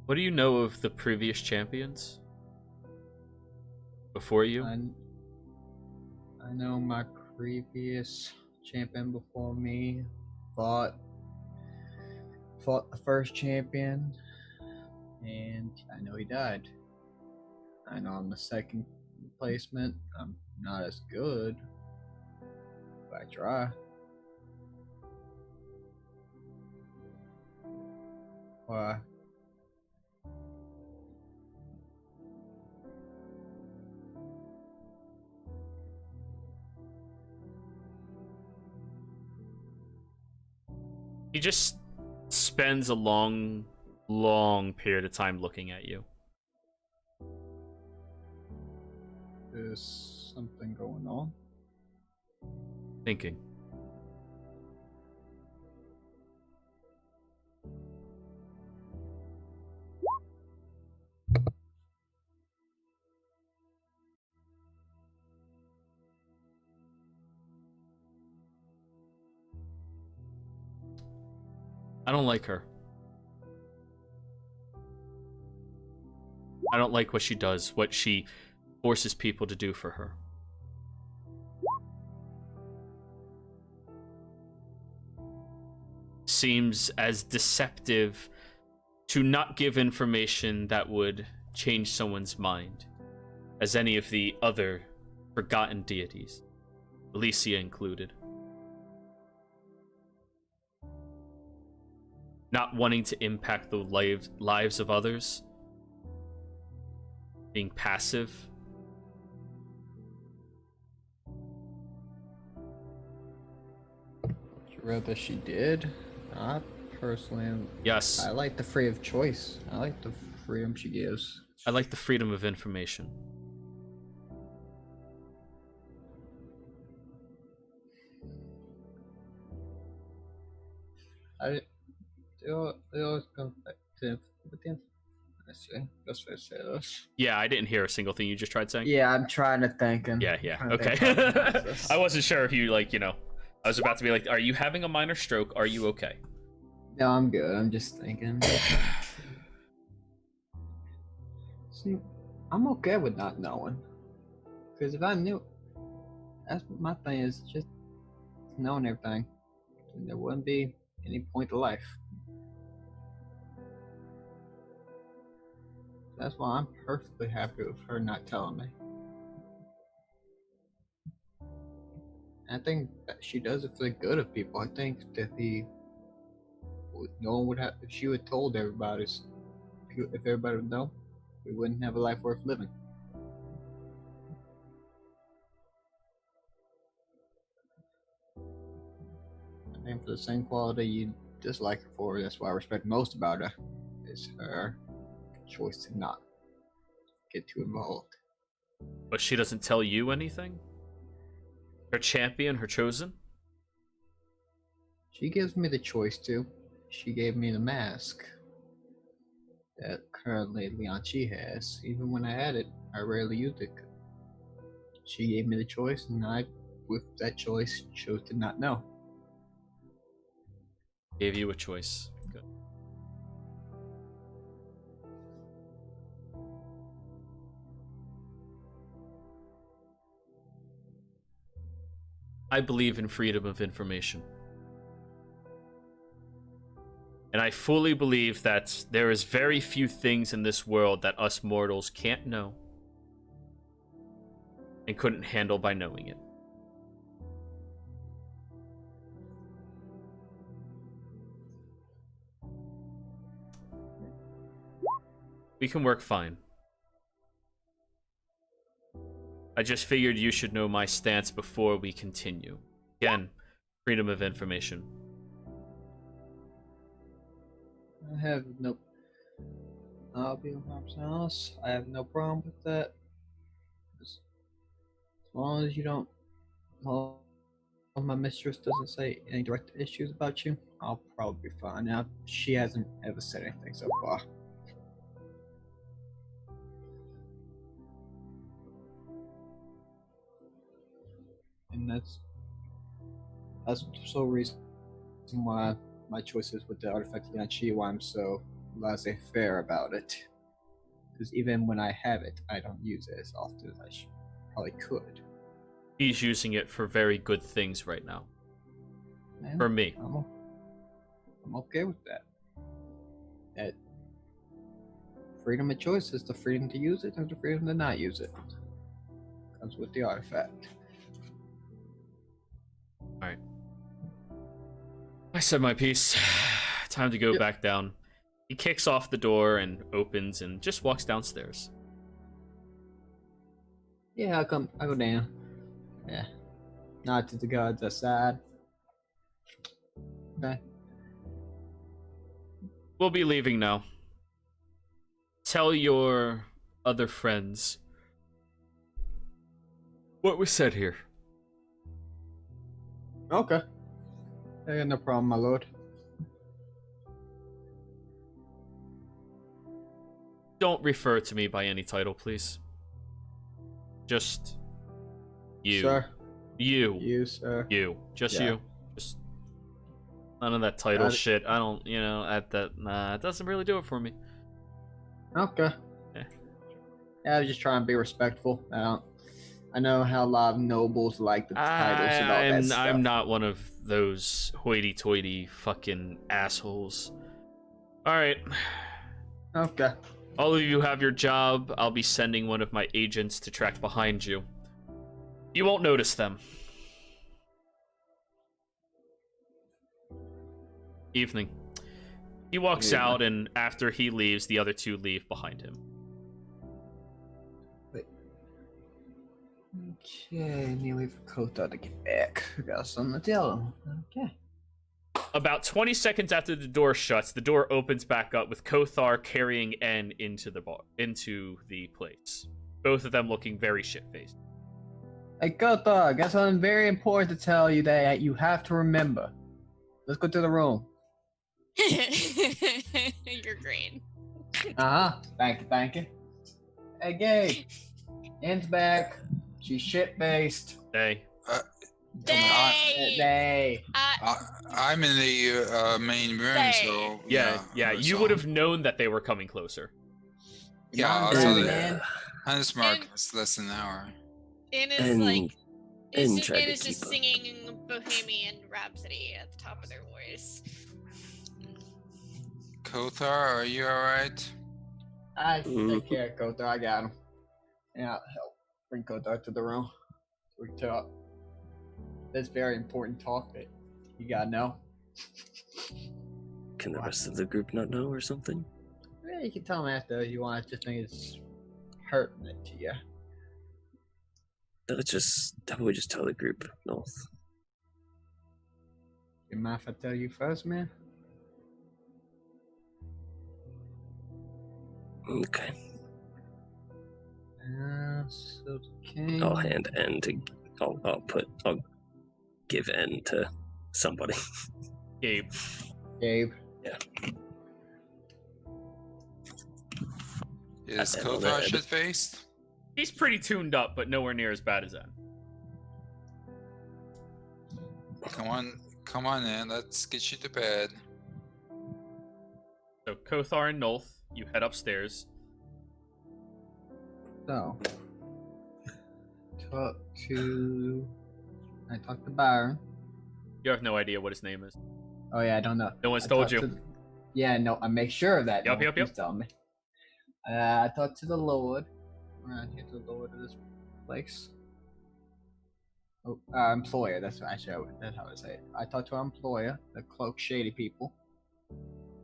What do you know of the previous champions? Before you? I know my previous champion before me fought the first champion, and I know he died. I know I'm the second placement. I'm not as good, but I try. Why? He just spends a long period of time looking at you. There's something going on. Thinking. I don't like her. I don't like what she does, what she forces people to do for her. Seems as deceptive to not give information that would change someone's mind as any of the other forgotten deities, Alicia included. Not wanting to impact the lives of others, being passive. Rather she did. I personally, Yes, I like the freedom of choice. I like the freedom she gives. I like the freedom of information. They always come back to the let's see. That's what I say this. Yeah, I didn't hear a single thing you just tried saying. Yeah, I'm trying to think. Yeah, trying to okay. think how to pronounce this. I wasn't sure if you, like, you know, I was about to be like, are you having a minor stroke? Are you okay? No, I'm good. I'm just thinking. See, I'm okay with not knowing. Because if I knew, that's what my thing is, just knowing everything. And there wouldn't be any point to life. That's why I'm perfectly happy with her not telling me. I think that she does it for the good of people. I think that no one would have, if she would told everybody, if everybody would know, we wouldn't have a life worth living. And for the same quality you dislike her for, that's what I respect most about her, is her choice to not get too involved. But she doesn't tell you anything? Her champion, her chosen? She gives me the choice to. She gave me the mask that currently Leon Chi has. Even when I had it, I rarely used it. She gave me the choice, and I, with that choice, chose to not know. Gave you a choice. Good. I believe in freedom of information. And I fully believe that there is very few things in this world that us mortals can't know and couldn't handle by knowing it. We can work fine. I just figured you should know my stance before we continue. Again, freedom of information. I have no. I'll be 100% honest. I have no problem with that. As long as you don't. Well, my mistress doesn't say any direct issues about you, I'll probably be fine. Now, she hasn't ever said anything so far. And that's the sole reason why my choices with the artifact of Leon Chi, why I'm so laissez-faire about it. Because even when I have it, I don't use it as often as I probably could. He's using it for very good things right now. And For me. I'm okay with that. That freedom of choice is the freedom to use it and the freedom to not use it. Comes with the artifact. Alright. I said my piece. Time to go back down. He kicks off the door and opens and just walks downstairs. Yeah, I'll go down. Yeah. Nod to the guards outside. Okay. We'll be leaving now. Tell your other friends what was said here. Okay. I got no problem, my lord. Don't refer to me by any title, please. Just you. Sir. You. You, sir. You. Just Yeah. you. Just none of that title Got it. shit. I don't, nah, it doesn't really do it for me. Okay. Yeah. I was just trying to be respectful. I know how a lot of nobles like the titles and all that stuff. I'm not one of those hoity-toity fucking assholes. All right. Okay. All of you have your job. I'll be sending one of my agents to track behind you. You won't notice them. Evening. He walks out, and after he leaves, the other two leave behind him. Okay, need to wait for Kota to get back. I got something to tell him. Okay. About 20 seconds after the door shuts, the door opens back up with Kothar carrying En into the place. Both of them looking very shit-faced. Hey, Kota, I got something very important to tell you that you have to remember. Let's go to the room. You're green. Thank you. Hey, Gabe. En's back. She's shit-faced. Hey. They. I'm in the main room, so Yeah, you would have known that they were coming closer. Yeah, I Come saw on, that. man. Honest Mark, it's less than an hour. And it's And- like and it's tried to just keep up. singing Bohemian Rhapsody at the top of their voice. Kothar, are you alright? I take care of Kota. I got him. Yeah, I'll help bring Kota to the room. We talk. That's very important talk that you gotta know. Can the rest of the group not know or something? Yeah, you can tell him after you want. I just think it's hurting it to you. How about we just tell the group, North? You mind if I tell you first, man? Okay. So King. I'll hand N to. I'll give N to somebody. Gabe. Gabe. Is I don't know. Kothar shit-faced? He's pretty tuned up, but nowhere near as bad as En. Come on in, let's get you to bed. So Kothar and Nolth, you head upstairs. So, I talked to Byron. You have no idea what his name is. Oh yeah, I don't know. No one's I told talked you. to yeah, no, I make sure of that. Yep, no yep. one's telling me. I talked to the Lord. Around here, the Lord of this place. Oh, employer. That's how I say it. I talked to our employer, the Cloak Shady people.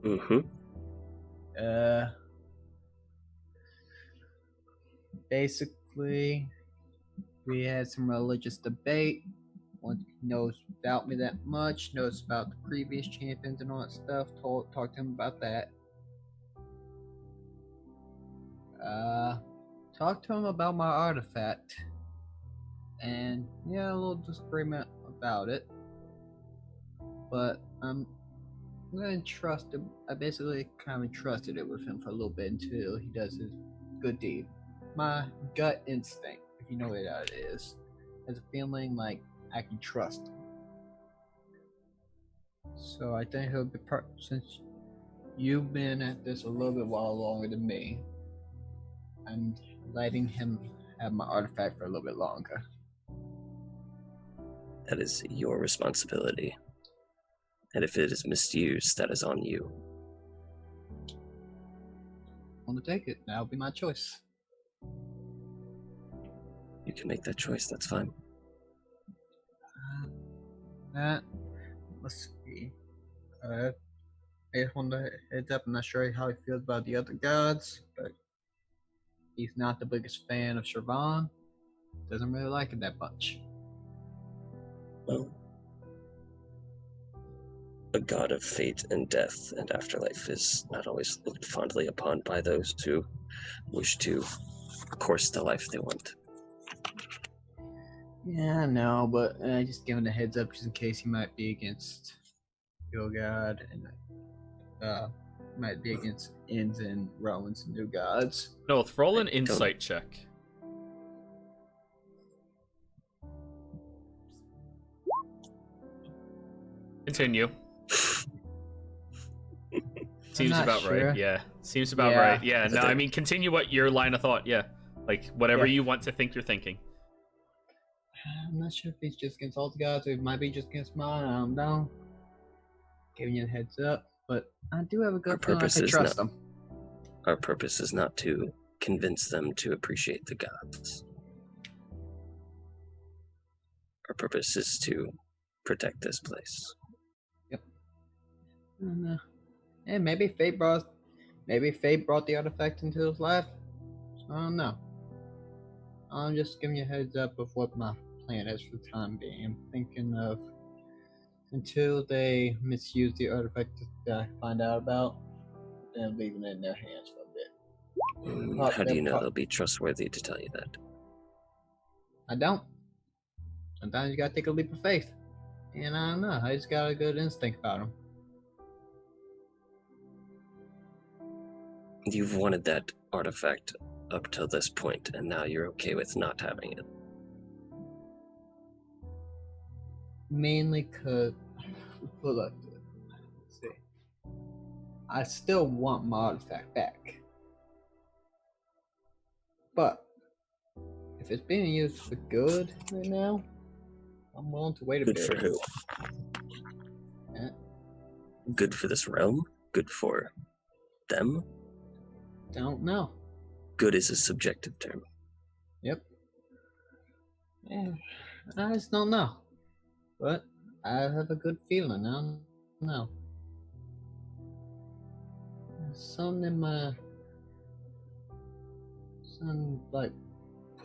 Mm-hmm. Basically, we had some religious debate. One knows about me that much, knows about the previous champions and all that stuff. Talked to him about that. Talked to him about my artifact. And yeah, a little disagreement about it. But I'm gonna trust him. I basically kind of trusted it with him for a little bit until he does his good deed. My gut instinct, if you know what that is, has a feeling like I can trust him. So I think he'll be since you've been at this a little bit while longer than me, I'm letting him have my artifact for a little bit longer. That is your responsibility. And if it is misused, that is on you. I want to take it. That'll be my choice. You can make that choice, that's fine. Let's see. I just want to heads up. I'm not sure how he feels about the other gods, but he's not the biggest fan of Shervan. Doesn't really like it that much. Well, a god of fate and death and afterlife is not always looked fondly upon by those who wish to course the life they want. Yeah, I know, but just giving a heads up just in case he might be against your god and might be against Inns and Rowan's new gods. Nolth, roll an I don't- insight check. Continue. Seems not about sure. right. Yeah. Seems about Yeah. right. Yeah. Is No, it I the- mean, continue what your line of thought. Yeah. Like whatever Yeah. you want to think you're thinking. I'm not sure if he's just against all the gods or it might be just against mine. I don't know. Giving you a heads up, but I do have a Our good feeling I purpose can is trust not- them. Our purpose is not to convince them to appreciate the gods. Our purpose is to protect this place. And, and maybe fate brought the artifact into his life. I don't know. I'm just giving you a heads up of what my plan is for the time being. I'm thinking of until they misuse the artifact that I find out about, then leaving it in their hands for a bit. How do you know They're they'll be trustworthy to tell you that? I don't. Sometimes you gotta take a leap of faith. And I don't know. I just got a good instinct about them. You've wanted that artifact up till this point, and now you're okay with not having it. Mainly because, look, let's see. I still want my artifact back. But, if it's being used for good right now, I'm willing to wait a Good bit. for who? Eh, Good for this realm? Good for them? Don't know. Good is a subjective term. Yep. Yeah, I just don't know. But I have a good feeling. I don't know. There's something in my. Something like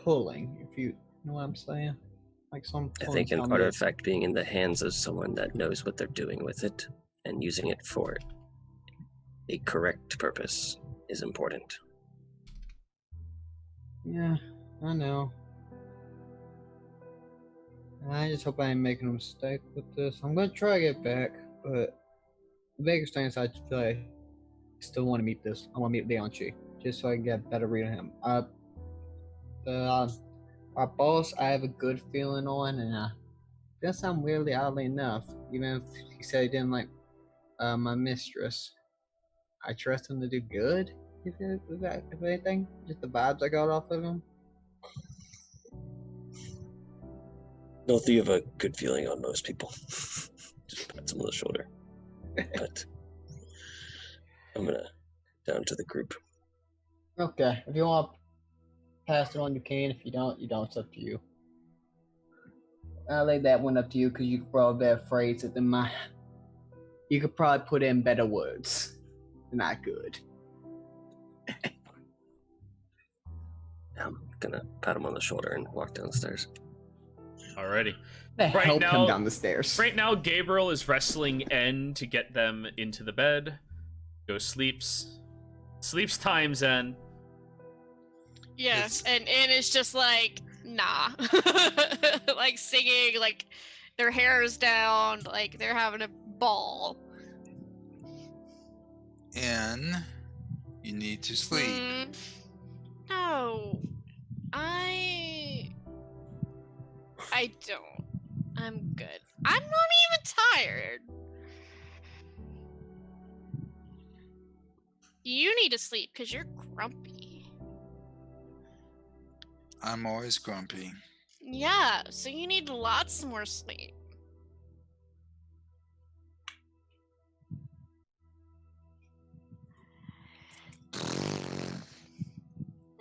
pulling, if you know what I'm saying. Like some I pulling think an on me. artifact being in the hands of someone that knows what they're doing with it and using it for a correct purpose is important. Yeah, I know. I just hope I ain't making a mistake with this. I'm gonna try to get back, but the biggest thing is I just feel like I still want to meet this. I want to meet Leon Chi, just so I can get a better read on him. Our boss, I have a good feeling on, and doesn't sound weirdly, oddly enough, even if he said he didn't like my mistress. I trust him to do good. If anything, just the vibes I got off of him. Both of you have a good feeling on most people. Just pat them on the shoulder. But I'm gonna down to the group. Okay, if you want to pass it on, you can. If you don't, you don't. It's up to you. I'll lay that one up to you because you could probably better phrase it than my. You could probably put in better words than I could. I'm gonna pat him on the shoulder and walk downstairs. Alrighty. Help Right now- him down the stairs. Right now, Gabriel is wrestling N to get them into the bed. Go sleeps. Sleeps time, Zen. Yeah, It's- and it's just like, nah. Like singing, like their hair is down, like they're having a ball. And you need to sleep. No. I don't. I'm good. I'm not even tired. You need to sleep because you're grumpy. I'm always grumpy. Yeah, so you need lots more sleep.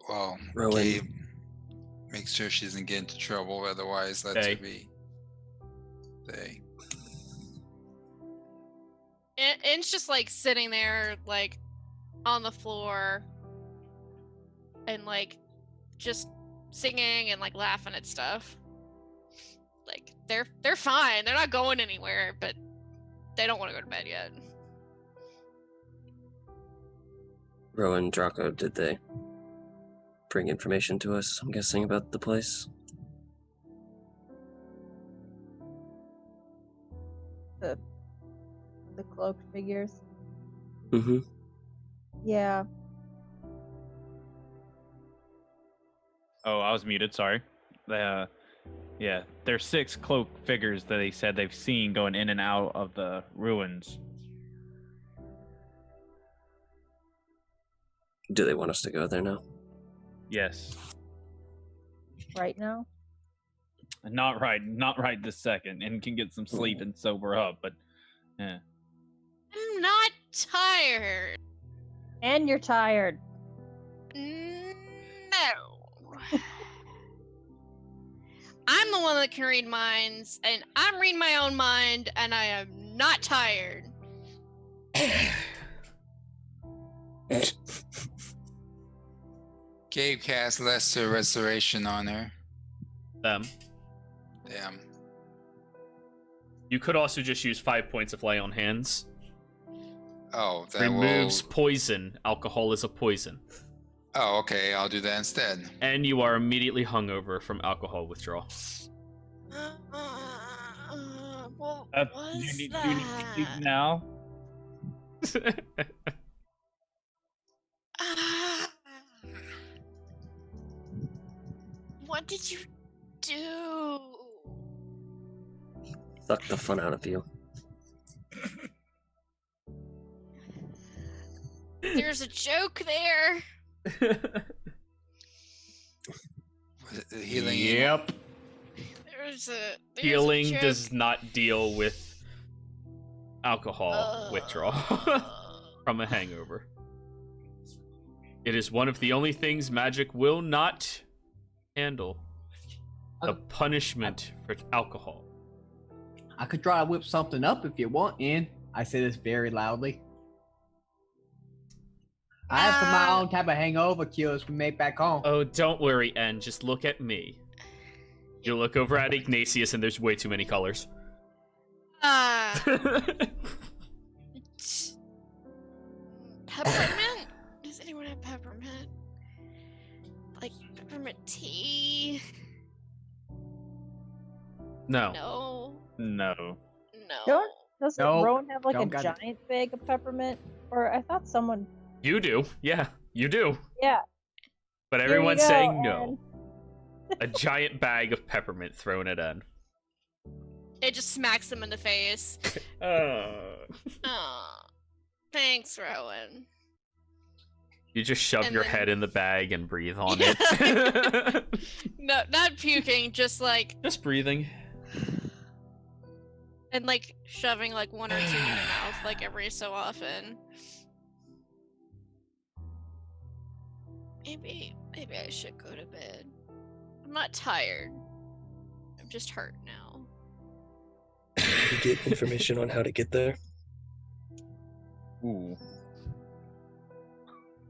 Well, Rowan. Gabe, make sure she doesn't get into trouble. Otherwise, that's Hey. to be. They. It's just like sitting there, like on the floor, and like just singing and like laughing at stuff. Like they're fine. They're not going anywhere, but they don't want to go to bed yet. Rowan, Draco, did they bring information to us, I'm guessing, about the place? The cloaked figures. Mm-hmm. Yeah. Oh, I was muted. Sorry. Yeah, there's 6 cloaked figures that they said they've seen going in and out of the ruins. Do they want us to go there now? Yes. right now? Not right this second, and can get some sleep and sober up. But yeah, I'm not tired. And you're tired. No. I'm the one that can read minds, and I'm reading my own mind, and I am not tired. Gabe cast Lesser Restoration on her. Them. Damn. You could also just use 5 points of lay on hands. Oh, that Removes will. poison. Alcohol is a poison. Oh, okay. I'll do that instead. And you are immediately hungover from alcohol withdrawal. What do was you need that? to sleep now? What did you do? Suck the fun out of you. There's a joke there. Was it the healing. Yep. There's a Healing joke. does not deal with alcohol withdrawal from a hangover. It is one of the only things magic will not handle. The punishment for alcohol. I could try to whip something up if you want, Ian. I say this very loudly. I have some of my own type of hangover cures we make back home. Oh, don't worry, En. Just look at me. You look over at Ignatius, and there's way too many colors. Peppermint? Does anyone have peppermint? Like peppermint tea? No. No. No. Doesn't Nope. Rowan have like Don't a got it. giant bag of peppermint? Or I thought someone. You do. Yeah, you do. Yeah. But Here you everyone's go, saying Anne. no. A giant bag of peppermint thrown at En. It just smacks him in the face. Oh, thanks, Rowan. You just shove And your then- head in the bag and breathe on Yeah. it. No, not puking, just like Just breathing. and like shoving like one or two in your mouth like every so often. Maybe I should go to bed. I'm not tired. I'm just hurt now. Did you get information on how to get there? Ooh.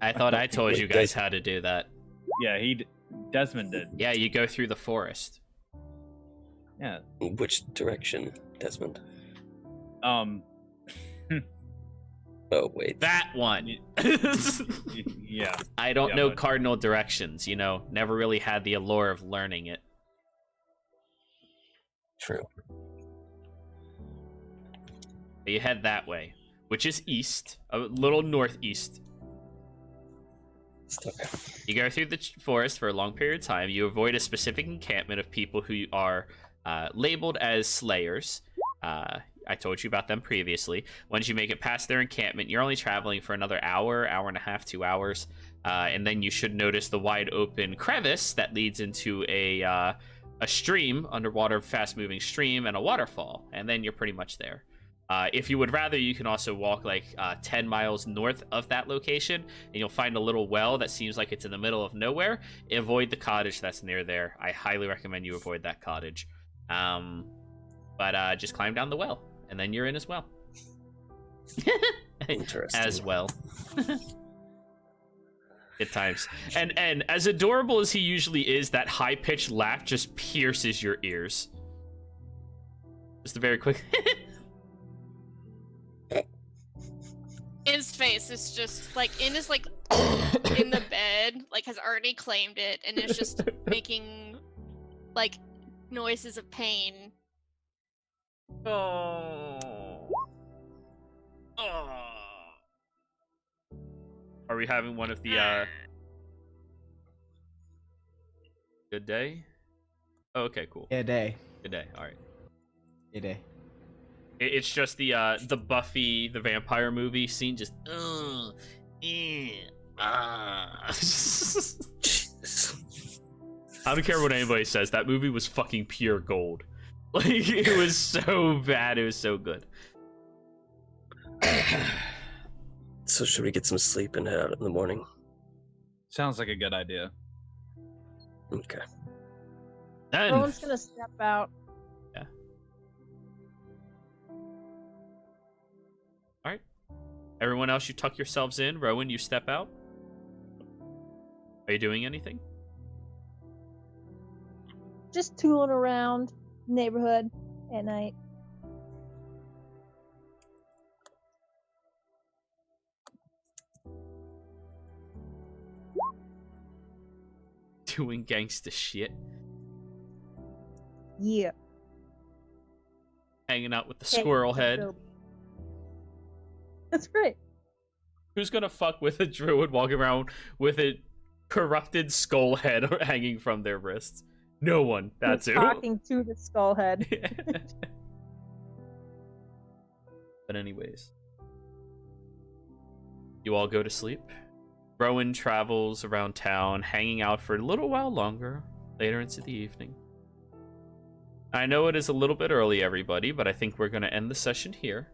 I thought I told you Wait, guys how to do that. Yeah, Desmond did. Yeah, you go through the forest. Yeah. Which direction, Desmond? Oh, Oh, wait. That one. yeah. I don't Yeah, know but- cardinal directions, you know. Never really had the allure of learning it. True. You head that way, which is east, a little northeast. Okay. You go through the forest for a long period of time. You avoid a specific encampment of people who are labeled as slayers. I told you about them previously. Once you make it past their encampment, you're only traveling for another hour and a half, 2 hours. And then you should notice the wide open crevice that leads into a stream, underwater fast-moving stream, and a waterfall. And then you're pretty much there. If you would rather, you can also walk like 10 miles north of that location, and you'll find a little well that seems like it's in the middle of nowhere. Avoid the cottage that's near there. I highly recommend you avoid that cottage. But just climb down the well, and then you're in as well. Interesting. As well. Good times. And as adorable as he usually is, that high-pitched laugh just pierces your ears. Just a very quick... His face is just like in his like in the bed, like has already claimed it and is just making like noises of pain. Oh. Are we having one of the good day? Oh, okay, cool. Good day. Good day. All right. Good day. It's just the Buffy the Vampire movie scene. Just Jesus. I don't care what anybody says. That movie was fucking pure gold. Like, it was so bad. It was so good. So should we get some sleep and head out in the morning? Sounds like a good idea. Okay. And Rowan's gonna step out. everyone else, you tuck yourselves in. Rowan, you step out. Are you doing anything? Just tooling around the neighborhood at night. Doing gangsta shit. Yeah. Hanging out with the Hey, squirrel let's head. go. That's right. Who's gonna fuck with a druid walking around with a corrupted skull head hanging from their wrists? No one. That's Who's who. talking to the skull head. But anyways, you all go to sleep. Rowan travels around town, hanging out for a little while longer, later into the evening. I know it is a little bit early, everybody, but I think we're going to end the session here.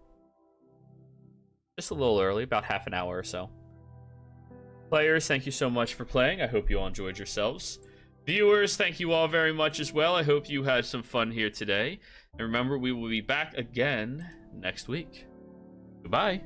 Just a little early, about half an hour or so. Players, thank you so much for playing. I hope you all enjoyed yourselves. Viewers, thank you all very much as well. I hope you had some fun here today. And remember, we will be back again next week. Goodbye.